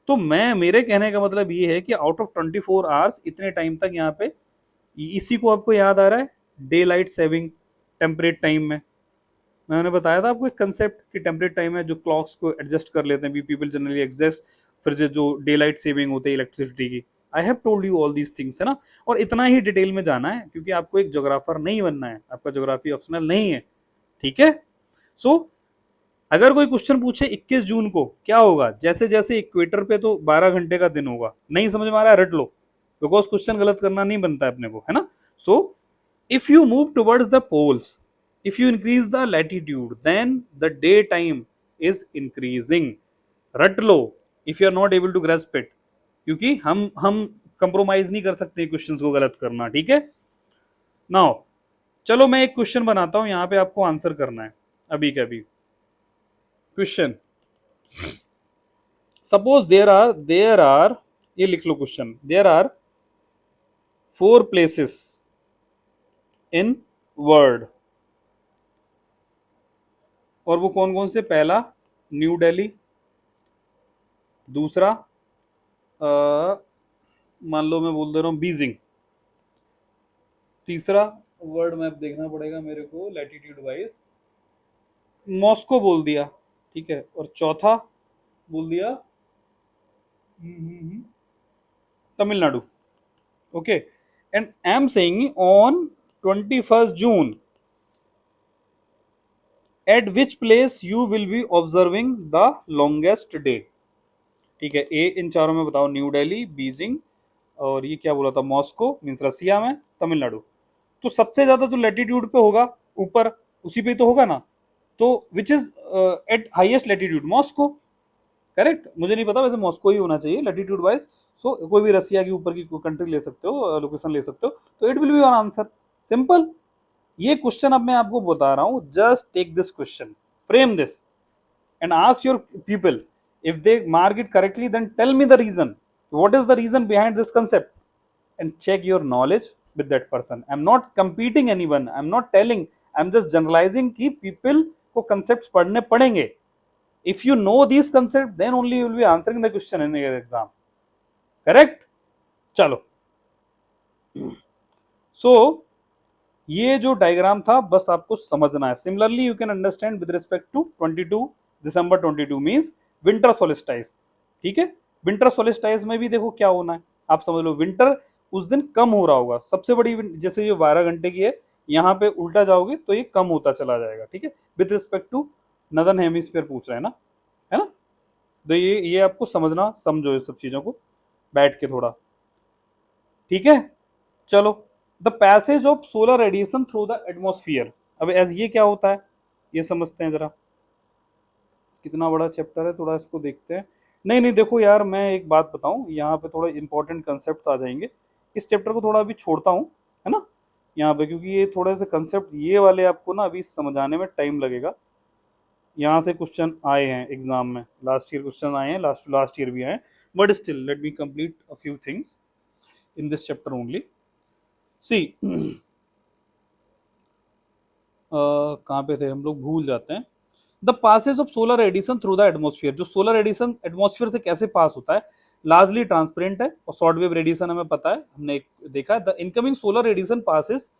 तो मैं मेरे कहने का मतलब ये है कि आउट ऑफ 24 आवर्स इतने टाइम तक यहाँ पे, इसी को आपको याद आ रहा है day light saving temperate time में। मैंने बताया था आपको एक कंसेप्ट कि टेम्परेट टाइम है जो क्लॉक्स को एडजस्ट कर लेते हैं, पीपल जनरली एग्जिस्ट, फिर जो डे लाइट सेविंग होते हैं इलेक्ट्रिसिटी की। आई have told you all these things, है ना। और इतना ही डिटेल में जाना है क्योंकि आपको एक जोग्राफर नहीं बनना है, आपका जोग्राफी ऑप्शनल नहीं है, ठीक है। सो अगर कोई क्वेश्चन पूछे 21 जून को क्या होगा, जैसे जैसे इक्वेटर पे तो 12 घंटे का दिन होगा, नहीं समझ में आ रहा है रट लो, बिकॉज क्वेश्चन गलत करना नहीं बनता है अपने को, है ना। सो if you move towards the poles, if you increase the latitude, then the daytime is increasing. रट लो if you are not able to grasp it, क्योंकि हम कंप्रोमाइज नहीं कर सकते क्वेश्चंस को गलत करना, ठीक है। नाउ चलो मैं एक क्वेश्चन बनाता हूं, यहां पे आपको आंसर करना है अभी के अभी। क्वेश्चन, सपोज देयर आर ये लिख लो question, there are 4 places in world, और वो कौन कौन से, पहला न्यू दिल्ली, दूसरा मान लो मैं बोल दे रहा हूँ बीजिंग, तीसरा वर्ल्ड मैप देखना पड़ेगा मेरे को लैटिट्यूड वाइज, मॉस्को बोल दिया, ठीक है, और चौथा बोल दिया Tamil Nadu, okay. And I am saying on 21 June eight which place you will B observing the longest day, ठीक है। ए इन चारों में बताओ, न्यू दिल्ली, बीजिंग, और ये क्या बोला था, मॉस्को मीन्स रसिया में, तमिलनाडु। तो सबसे ज्यादा तो लैटिट्यूड पे होगा, ऊपर उसी पे तो होगा ना, तो which is eight highest latitude, Moscow, correct. मुझे नहीं पता, वैसे मॉस्को ही होना चाहिए लैटिट्यूड वाइज। सो कोई भी रसिया के ऊपर की कंट्री ले सकते हो, लोकेशन ले सकते हो, तो it will be your answer, simple. ये क्वेश्चन अब मैं आपको बता रहा हूं, just take this question, frame this and ask your people. If they mark it correctly, then tell me the reason. What is the reason behind this concept? And check your knowledge with that person. I'm not competing anyone. I'm not telling. I'm just generalizing कि people को concepts पढ़ने पड़ेंगे. If you know these concepts, then only you will be answering the question in your exam. Correct? चलो. So ये जो diagram था बस आपको समझना है। Similarly you can understand with respect to 22 December 22 means winter solstice, ठीक है। विंटर सोलिस्टाइस में भी देखो क्या होना है, आप समझ लो, विंटर उस दिन कम हो रहा होगा, सबसे बड़ी जैसे ये 12 घंटे की है, यहाँ पे उल्टा जाओगे तो ये कम होता चला जाएगा, ठीक है, with respect to northern hemisphere पूछ रहे हैं ना, है ना। तो ये आपको समझना, समझो इस सब चीजों को बैठ के थोड़ा, ठीक है। चलो, the passage of solar radiation through the atmosphere, अब एज ये क्या होता है ये समझते हैं जरा, कितना बड़ा चैप्टर है, थोड़ा इसको देखते हैं। नहीं नहीं देखो यार, मैं एक बात बताऊं, यहाँ पे थोड़ा इंपॉर्टेंट कंसेप्ट आ जाएंगे, इस चैप्टर को थोड़ा अभी छोड़ता हूँ, है ना, यहाँ पे, क्योंकि ये थोड़े से कंसेप्ट ये वाले आपको ना अभी समझाने में टाइम लगेगा। यहाँ से क्वेश्चन आए हैं एग्जाम में, लास्ट ईयर क्वेश्चन आए हैं, लास्ट ईयर भी आए हैं, but still let me complete a few things in this chapter only. See कहाँ पे थे हम लोग, भूल जाते हैं। The passage of solar radiation through the atmosphere, जो सोलर रेडिएशन एटमोस्फियर से कैसे पास होता है, लार्जली ट्रांसपेरेंट है, और शॉर्ट वेव रेडिएशन हमें पता है, हमने देखा है। The incoming solar radiation passes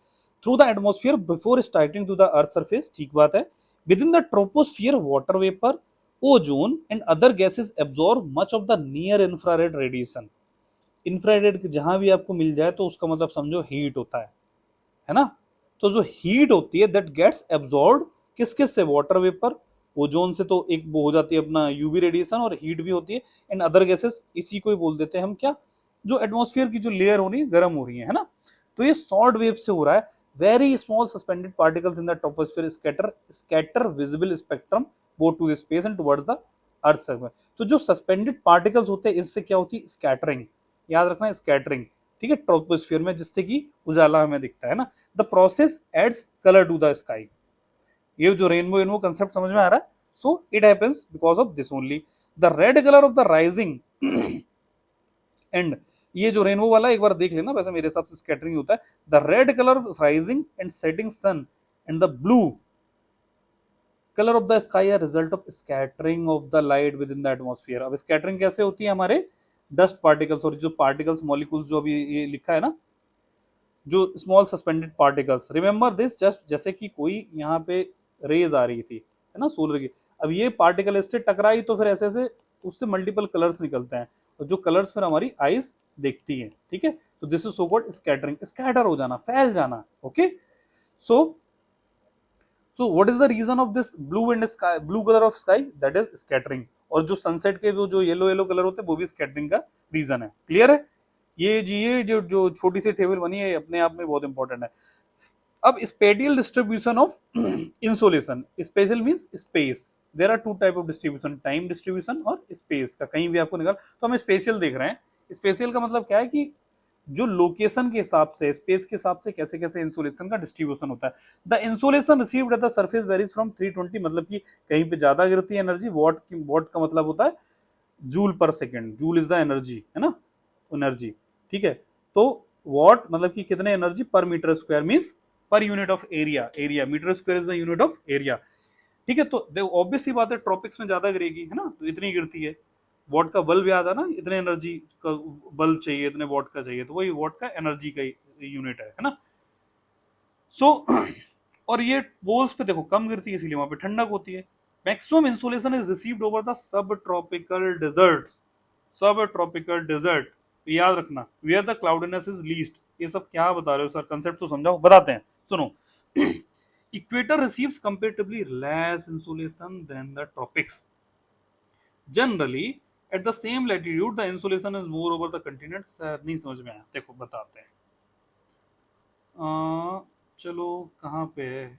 through the atmosphere before starting to the earth surface, ठीक बात है। Within the troposphere water vapour, ozone and other gases absorb much of the near infrared radiation. Infrared जहां भी आपको मिल जाए तो उसका मतलब समझो हीट होता है ना। तो जो हीट होती है दैट गेट्स एब्जॉर्ब किस किस से, वाटर वेपर, ओजोन से तो एक वो हो जाती है अपना यूवी रेडिएशन, और हीट भी होती है, एंड अदर गैसेस, इसी को ही बोल देते हैं हम क्या, जो एटमॉस्फेयर की जो लेयर हो रही है गर्म हो रही है ना। तो ये शॉर्ट वेव से हो रहा है। Very small suspended particles in the troposphere scatter visible spectrum both to the space and towards the earth surface. तो जो सस्पेंडेड पार्टिकल्स होते हैं इससे क्या होती है, स्कैटरिंग, याद रखना स्कैटरिंग, ठीक है, ट्रोपोस्फियर में, जिससे कि उजाला हमें दिखता है ना। The process adds colour to the sky. ये जो रेनबो कंसेप्ट समझ में आ रहा है, So it happens because of this only. The red color of the rising and ये जो रेनबो वाला एक बार देख लेना, वैसे मेरे हिसाब से स्कैटरिंग होता है. The red colour rising and setting sun and the blue colour of the sky are result of scattering of the light within the atmosphere. अब स्कैटरिंग कैसे होती है? हमारे डस्ट पार्टिकल्स और जो पार्टिकल्स मॉलिक्यूल्स जो अभी ये लिखा है ना, जो small suspended particles, remember this, just जैसे कि कोई यहाँ पे रेज आ रही थी, है ना, सोलर की. अब ये पार्टिकल इससे टकराई तो फिर ऐसे ऐसे उससे मल्टीपल कलर्स निकलते हैं, और जो कलर्स फिर हमारी आईज देखती हैं. ठीक है, तो this is so called scattering. Scatter हो जाना, फैल जाना. Okay, so what is the reason of this blue and sky, blue colour of sky, that is scattering. और जो सनसेट के जो येलो येलो कलर होते हैं वो भी स्कैटरिंग का रीजन है. क्लियर है? ये जो छोटी सी टेबल बनी है अपने आप में बहुत इंपॉर्टेंट है. अब spatial distribution of insolation. Special means space. There are two type of distribution, time distribution और स्पेस का. कहीं भी आपको निकाल तो हम स्पेशल देख रहे हैं. स्पेशल का मतलब क्या है कि जो लोकेशन के हिसाब से, स्पेस के हिसाब से कैसे कैसे इंसोलेशन का डिस्ट्रीब्यूशन होता है. The insolation received at the surface varies from 320, मतलब कि कहीं पे ज्यादा गिरती है एनर्जी. वॉट का मतलब होता है जूल पर second. Joule is the energy, है ना, एनर्जी. ठीक है, तो वॉट मतलब कि कितने energy per metre square, means per unit of area. Area, metre square is the unit of area. ठीक है, तो ऑब्वियस सी बात है ट्रॉपिक्स में ज्यादा गिरेगी, है ना, तो इतनी गिरती है. वॉट का बल्ब याद है ना, इतने एनर्जी का बल्ब चाहिए, इतने वॉट का चाहिए, तो वही वॉट का एनर्जी का यूनिट है ना. सो और ये पोल्स पे देखो कम गिरती है, इसीलिए वहां पे ठंडक होती है. Maximum insolation is received over the subtropical deserts. Subtropical desert, याद रखना, where the cloudiness is least. ये सब क्या बता रहे हो सर, कंसेप्ट तो समझाओ. बताते हैं, सुनो. Equator receives comparatively less insolation than the tropics. Generally at the same latitude the insolation is more over the continent. Sir नहीं समझ में आया, देखो बताते हैं. चलो कहाँ पे है,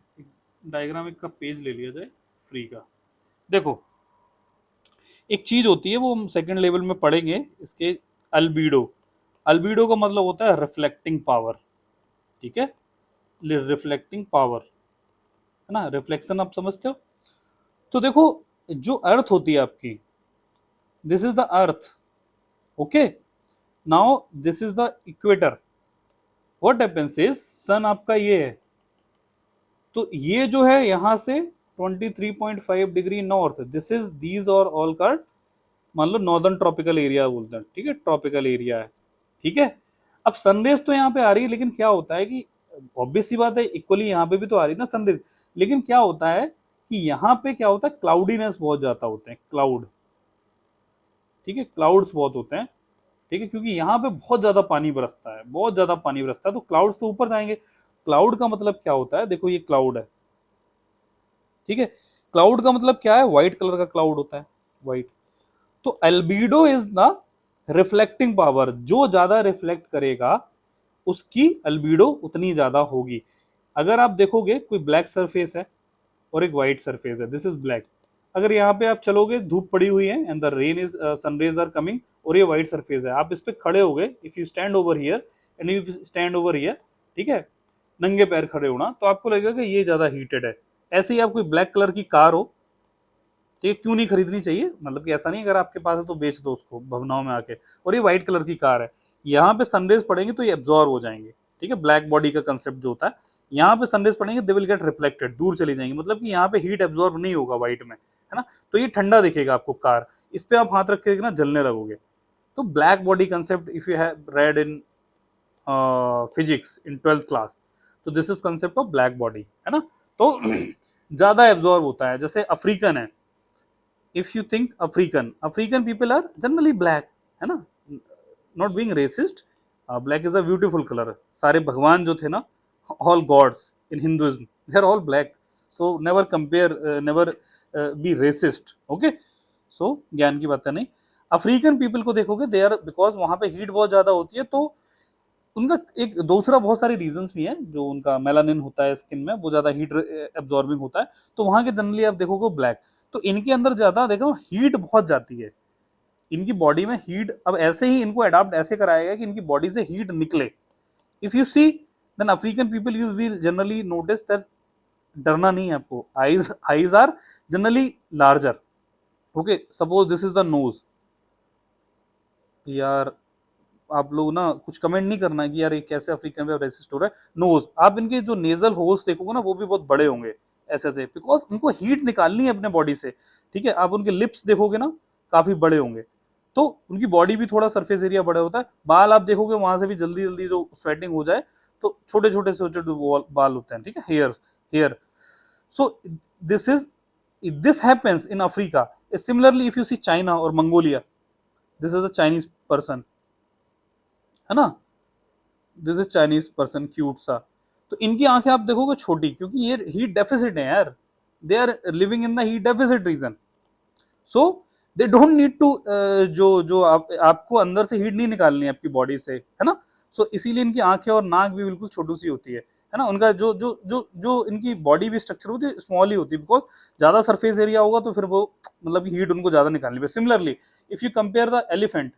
डायग्रामिक का पेज ले लिया जाए फ्री का. देखो एक चीज होती है, वो हम सेकंड लेवल में पढ़ेंगे इसके. अल्बीडो. अल्बीडो का मतलब होता है रिफ्लेक्टिंग पावर. ठीक है, रिफ्लेक्टिंग पावर, है ना, रिफ्लेक्शन आप समझते हो. तो देखो जो अर्थ होती है आपकी, this is the earth. Okay, now this is the equator. What happens is, sun आपका ये है, तो ये जो है यहां से 23.5 degree north, this is these और ऑल कार्ड, मान लो नॉर्दर्न ट्रॉपिकल एरिया बोलते हैं. ठीक है, ट्रॉपिकल एरिया है. ठीक है, अब सनरेज तो यहाँ पे आ रही है, लेकिन क्या होता है कि ऑब्वियस सी बात है इक्वली यहाँ पे भी तो आ रही है ना सनरेज, लेकिन क्या होता है कि यहाँ पे क्या होता है, क्लाउडीनेस बहुत ज्यादा होते हैं, क्लाउड. ठीक है, क्लाउड्स बहुत होते हैं. ठीक है, क्योंकि यहाँ पे बहुत ज्यादा पानी बरसता है, बहुत ज्यादा पानी बरसता है, तो क्लाउड्स तो ऊपर जाएंगे. क्लाउड का मतलब क्या होता है, देखो ये क्लाउड है. ठीक है, क्लाउड का मतलब क्या है, व्हाइट कलर का क्लाउड होता है, व्हाइट. तो अल्बीडो इज द रिफ्लेक्टिंग पावर. जो ज्यादा रिफ्लेक्ट करेगा उसकी अल्बीडो उतनी ज्यादा होगी. अगर आप देखोगे कोई ब्लैक सरफेस है और एक व्हाइट सरफेस है, दिस इज ब्लैक. अगर यहाँ पे आप चलोगे, धूप पड़ी हुई है and the rain is, sun rays are coming, और ये व्हाइट सरफेस है, आप इस पे खड़े हो गए, if you stand over here and you stand over here, ठीक है, नंगे पैर खड़े होना, तो आपको लगेगा कि ये ज्यादा हीटेड है. ऐसे ही आप कोई ब्लैक कलर की कार हो, ठीक है, क्यों नहीं खरीदनी चाहिए, मतलब कि ऐसा नहीं, अगर आपके पास है तो बेच दो उसको भवनाओं में आके. और ये व्हाइट कलर की कार है, यहाँ पे सनरेज पड़ेंगे तो ये एब्जॉर्ब हो जाएंगे. ठीक है, ब्लैक बॉडी का कंसेप्ट जो होता है, यहाँ पे सनरेज पड़ेंगे, दे विल गेट रिफ्लेक्टेड, दूर चली जाएंगी, मतलब कि यहाँ पे हीट एब्जॉर्ब नहीं होगा व्हाइट में, है ना, तो ये ठंडा दिखेगा आपको कार. इस पे आप हाथ रख के ना जलने लगोगे. तो black body concept, if you have read in physics in 12th class, तो this is concept of black body, है ना. तो ज्यादा एब्जॉर्ब होता है. जैसे अफ्रीकन है, if you think African people are generally black, है ना, not being racist, black is a beautiful colour. सारे भगवान जो थे ना, all gods in Hinduism, they are all black. So never compare, never be racist. Okay, so ज्ञान की बात है नहीं. अफ्रीकन पीपल को देखोगे, दे आर, बिकॉज वहां पे हीट बहुत ज्यादा होती है, तो उनका एक दूसरा बहुत सारे रीजंस भी हैं, जो उनका मेलानिन होता है स्किन में, वो ज्यादा हीट एब्जॉर्बिंग होता है, तो वहां के जनरली आप देखोगे ब्लैक. तो इनके अंदर ज्यादा देखो हीट बहुत जाती है, इनकी बॉडी में हीट. अब ऐसे ही इनको अडॉप्ट ऐसे कराया गया कि इनकी बॉडी से हीट निकले. If you see then African people, you will generally notice that डरना नहीं है आपको। Eyes are generally larger. Okay, suppose this is the nose. यार आप लोग ना कुछ कमेंट नहीं करना कि यार ये कैसे अफ्रीकन पे रेसिस्ट हो रहा है। नोज, आप इनके जो नेजल होल्स देखोगे ना वो भी बहुत बड़े होंगे ऐसे ऐसे, बिकॉज उनको हीट निकालनी है अपने बॉडी से। ठीक है, आप उनके लिप्स देखोगे ना काफी बड़े होंगे, तो उनकी बॉडी भी थोड़ा सरफेस एरिया बड़ा होता है। बाल आप देखोगे वहां से भी जल्दी जल्दी जो स्वेटिंग हो जाए तो छोटे छोटे छोटे बाल होते हैं। ठीक है, here here. So this is this happens in Africa. Similarly if you see China और Mongolia, this is a Chinese person, है ना, this is Chinese person cute सा। तो इनकी आंखें आप देखोगे छोटी, क्योंकि ये हीट डेफिसिट है यार, they are living in the heat deficit region. So they don't need to जो जो आपको अंदर से हीट नहीं निकालनी है आपकी बॉडी से, है ना। सो इसीलिए इनकी आंखें और नाक भी बिल्कुल छोटी सी होती है ना। उनका जो जो जो जो इनकी बॉडी भी स्ट्रक्चर होती है स्मॉल ही होती है, बिकॉज ज्यादा सरफेस एरिया होगा तो फिर वो मतलब हीट उनको ज्यादा निकालनी है। Similarly if you compare the elephant,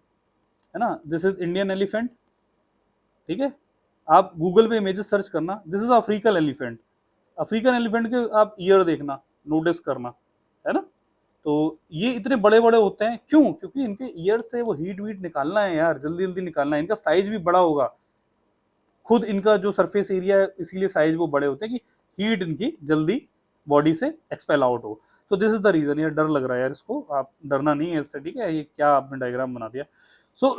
है ना, दिस इज इंडियन एलिफेंट। ठीक है, आप गूगल पे इमेजेस सर्च करना, this is African elephant. African elephant के आप ईयर देखना, नोटिस करना, है ना। तो ये इतने बड़े बड़े होते हैं क्यों? क्योंकि इनके ईयर से वो हीट वीट निकालना है यार, जल्दी जल्दी निकालना है। इनका साइज भी बड़ा होगा, खुद इनका जो सरफेस एरिया है इसीलिए साइज वो बड़े होते हैं कि हीट इनकी जल्दी बॉडी से एक्सपेल आउट हो। तो दिस इज द रीजन। यार डर लग रहा है यार इसको, आप डरना नहीं है इससे। ठीक है, ये क्या आपने डायग्राम बना दिया। सो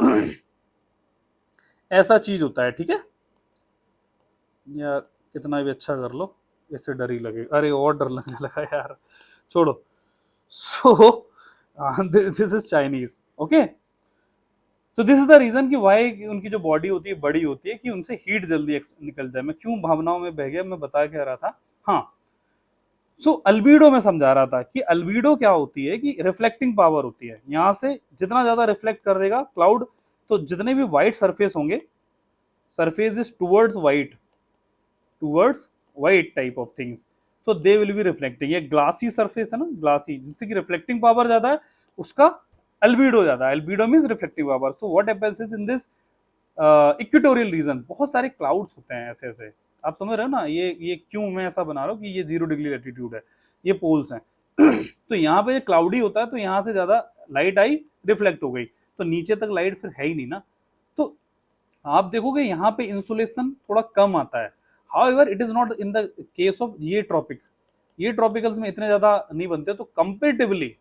ऐसा चीज होता है। ठीक है यार, कितना भी अच्छा कर लो ऐसे डर ही लगेगा। अरे और डर लगने लगा यार, छोड़ो। सो दिस इज चाइनीज। ओके, तो दिस इज द रीजन कि वाई उनकी जो बॉडी होती है बड़ी होती है, कि उनसे हीट जल्दी निकल जाए। मैं क्यों भावनाओं में बह गया, मैं बता क्या रहा था। हाँ, सो अल्बीडो में समझा रहा था कि अल्बीडो क्या होती है, कि रिफ्लेक्टिंग पावर होती है। यहां से जितना ज्यादा रिफ्लेक्ट कर देगा क्लाउड, तो जितने भी व्हाइट सरफेस होंगे, surface is towards white type of things, तो दे विल बी रिफ्लेक्टिंग। ये ग्लासी सरफेस है ना, ग्लासी, जिससे कि रिफ्लेक्टिंग पावर ज्यादा है, उसका अल्बीडो ज्यादा है। Albedo means reflective power. So what happens is in this equatorial region, बहुत सारे क्लाउड्स होते हैं ऐसे ऐसे। आप समझ रहे हो ना, ये क्यों मैं ऐसा बना रहा हूँ कि ये 0 डिग्री लैटिट्यूड है, ये पोल्स हैं। तो यहाँ पे क्लाउडी होता है, तो यहाँ से ज्यादा लाइट आई, रिफ्लेक्ट हो गई, तो नीचे तक लाइट फिर है ही नहीं ना। तो आप देखोगे यहाँ पे इंसुलेशन थोड़ा कम आता है। However it is not in the case of ये ट्रॉपिक्स। ये ट्रॉपिकल्स में इतने ज्यादा नहीं बनते, तो comparatively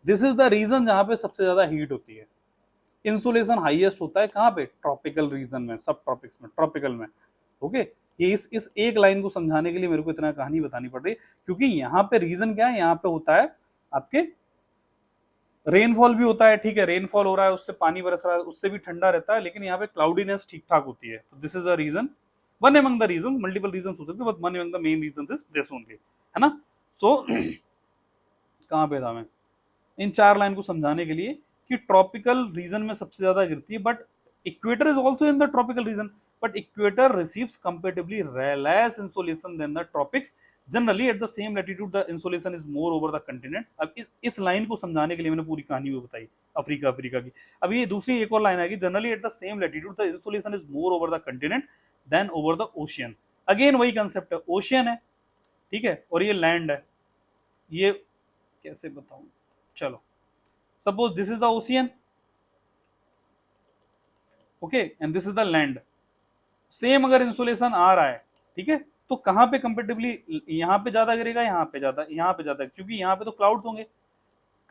this is the region जहां पे सबसे ज्यादा हीट होती है। इंसुलेशन हाईएस्ट होता है कहाँ पे? ट्रॉपिकल रीजन में, सब ट्रॉपिक्स में, ट्रॉपिकल में। ओके, ये इस एक लाइन को समझाने के लिए मेरे को इतना कहानी बतानी पड़ रही है, क्योंकि यहाँ पे रीजन क्या है, यहाँ पे होता है आपके रेनफॉल भी होता है। ठीक है, रेनफॉल हो रहा है, उससे पानी बरस रहा है, उससे भी ठंडा रहता है, लेकिन यहाँ पे क्लाउडीनेस ठीक ठाक होती है। तो this is the region, one among the region, multiple region हो सकते हैं, but one among the main region is this only, है ना। सो कहाँ पे था मैं? इन चार लाइन को समझाने के लिए कि ट्रॉपिकल रीजन में सबसे ज्यादा गिरती है, but equator is also in the tropical region, but equator receives comparatively less insolation than the tropics. Generally at the same latitude the insolation is more over the continent. अब इस line को समझाने के लिए मैंने पूरी कहानी भी बताई अफ्रीका अफ्रीका की। अब ये दूसरी एक और लाइन आएगी, generally at the same latitude the insolation is more over the continent than over the ocean. Again वही कंसेप्ट है, ओशियन है, ठीक है, और ये लैंड है। ये कैसे बताऊं, चलो, suppose this is the ocean, okay, and this is the land. Same अगर इंसुलेशन आ रहा है, ठीक है, तो कहां पे कंपेरेटिवली यहाँ पे ज्यादा गिरेगा, यहाँ पे ज्यादा, क्योंकि यहाँ पे तो क्लाउड्स होंगे,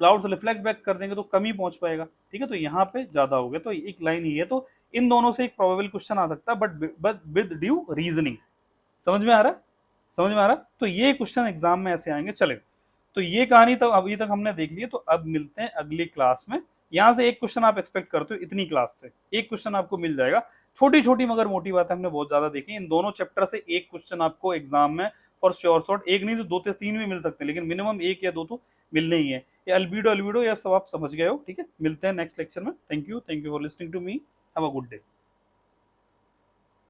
क्लाउड्स रिफ्लेक्ट बैक कर देंगे तो कम ही पहुंच पाएगा। ठीक है, तो यहाँ पे ज्यादा हो गया, तो एक लाइन ही है। तो इन दोनों से एक प्रोबेबल क्वेश्चन आ सकता है, बट विद ड्यू रीजनिंग। समझ में आ रहा है? समझ में आ रहा है? तो ये क्वेश्चन एग्जाम में ऐसे आएंगे। चले, तो ये कहानी तो अभी तक हमने देख ली है, तो अब मिलते हैं अगली क्लास में। यहाँ से एक क्वेश्चन आप एक्सपेक्ट करते हो, इतनी क्लास से एक क्वेश्चन आपको मिल जाएगा। छोटी छोटी मगर मोटी बातें हमने बहुत ज्यादा देखी। इन दोनों चैप्टर से एक क्वेश्चन आपको एग्जाम में फॉर श्योर शॉर्ट, एक नहीं तो दो से तीन भी मिल सकते हैं, लेकिन मिनिमम एक या दो तो मिलने ही है। ये अल्बीडो अल्बीडो ये सब आप समझ गए हो। ठीक है, मिलते हैं नेक्स्ट लेक्चर में। Thank you for listening to me, have a good day.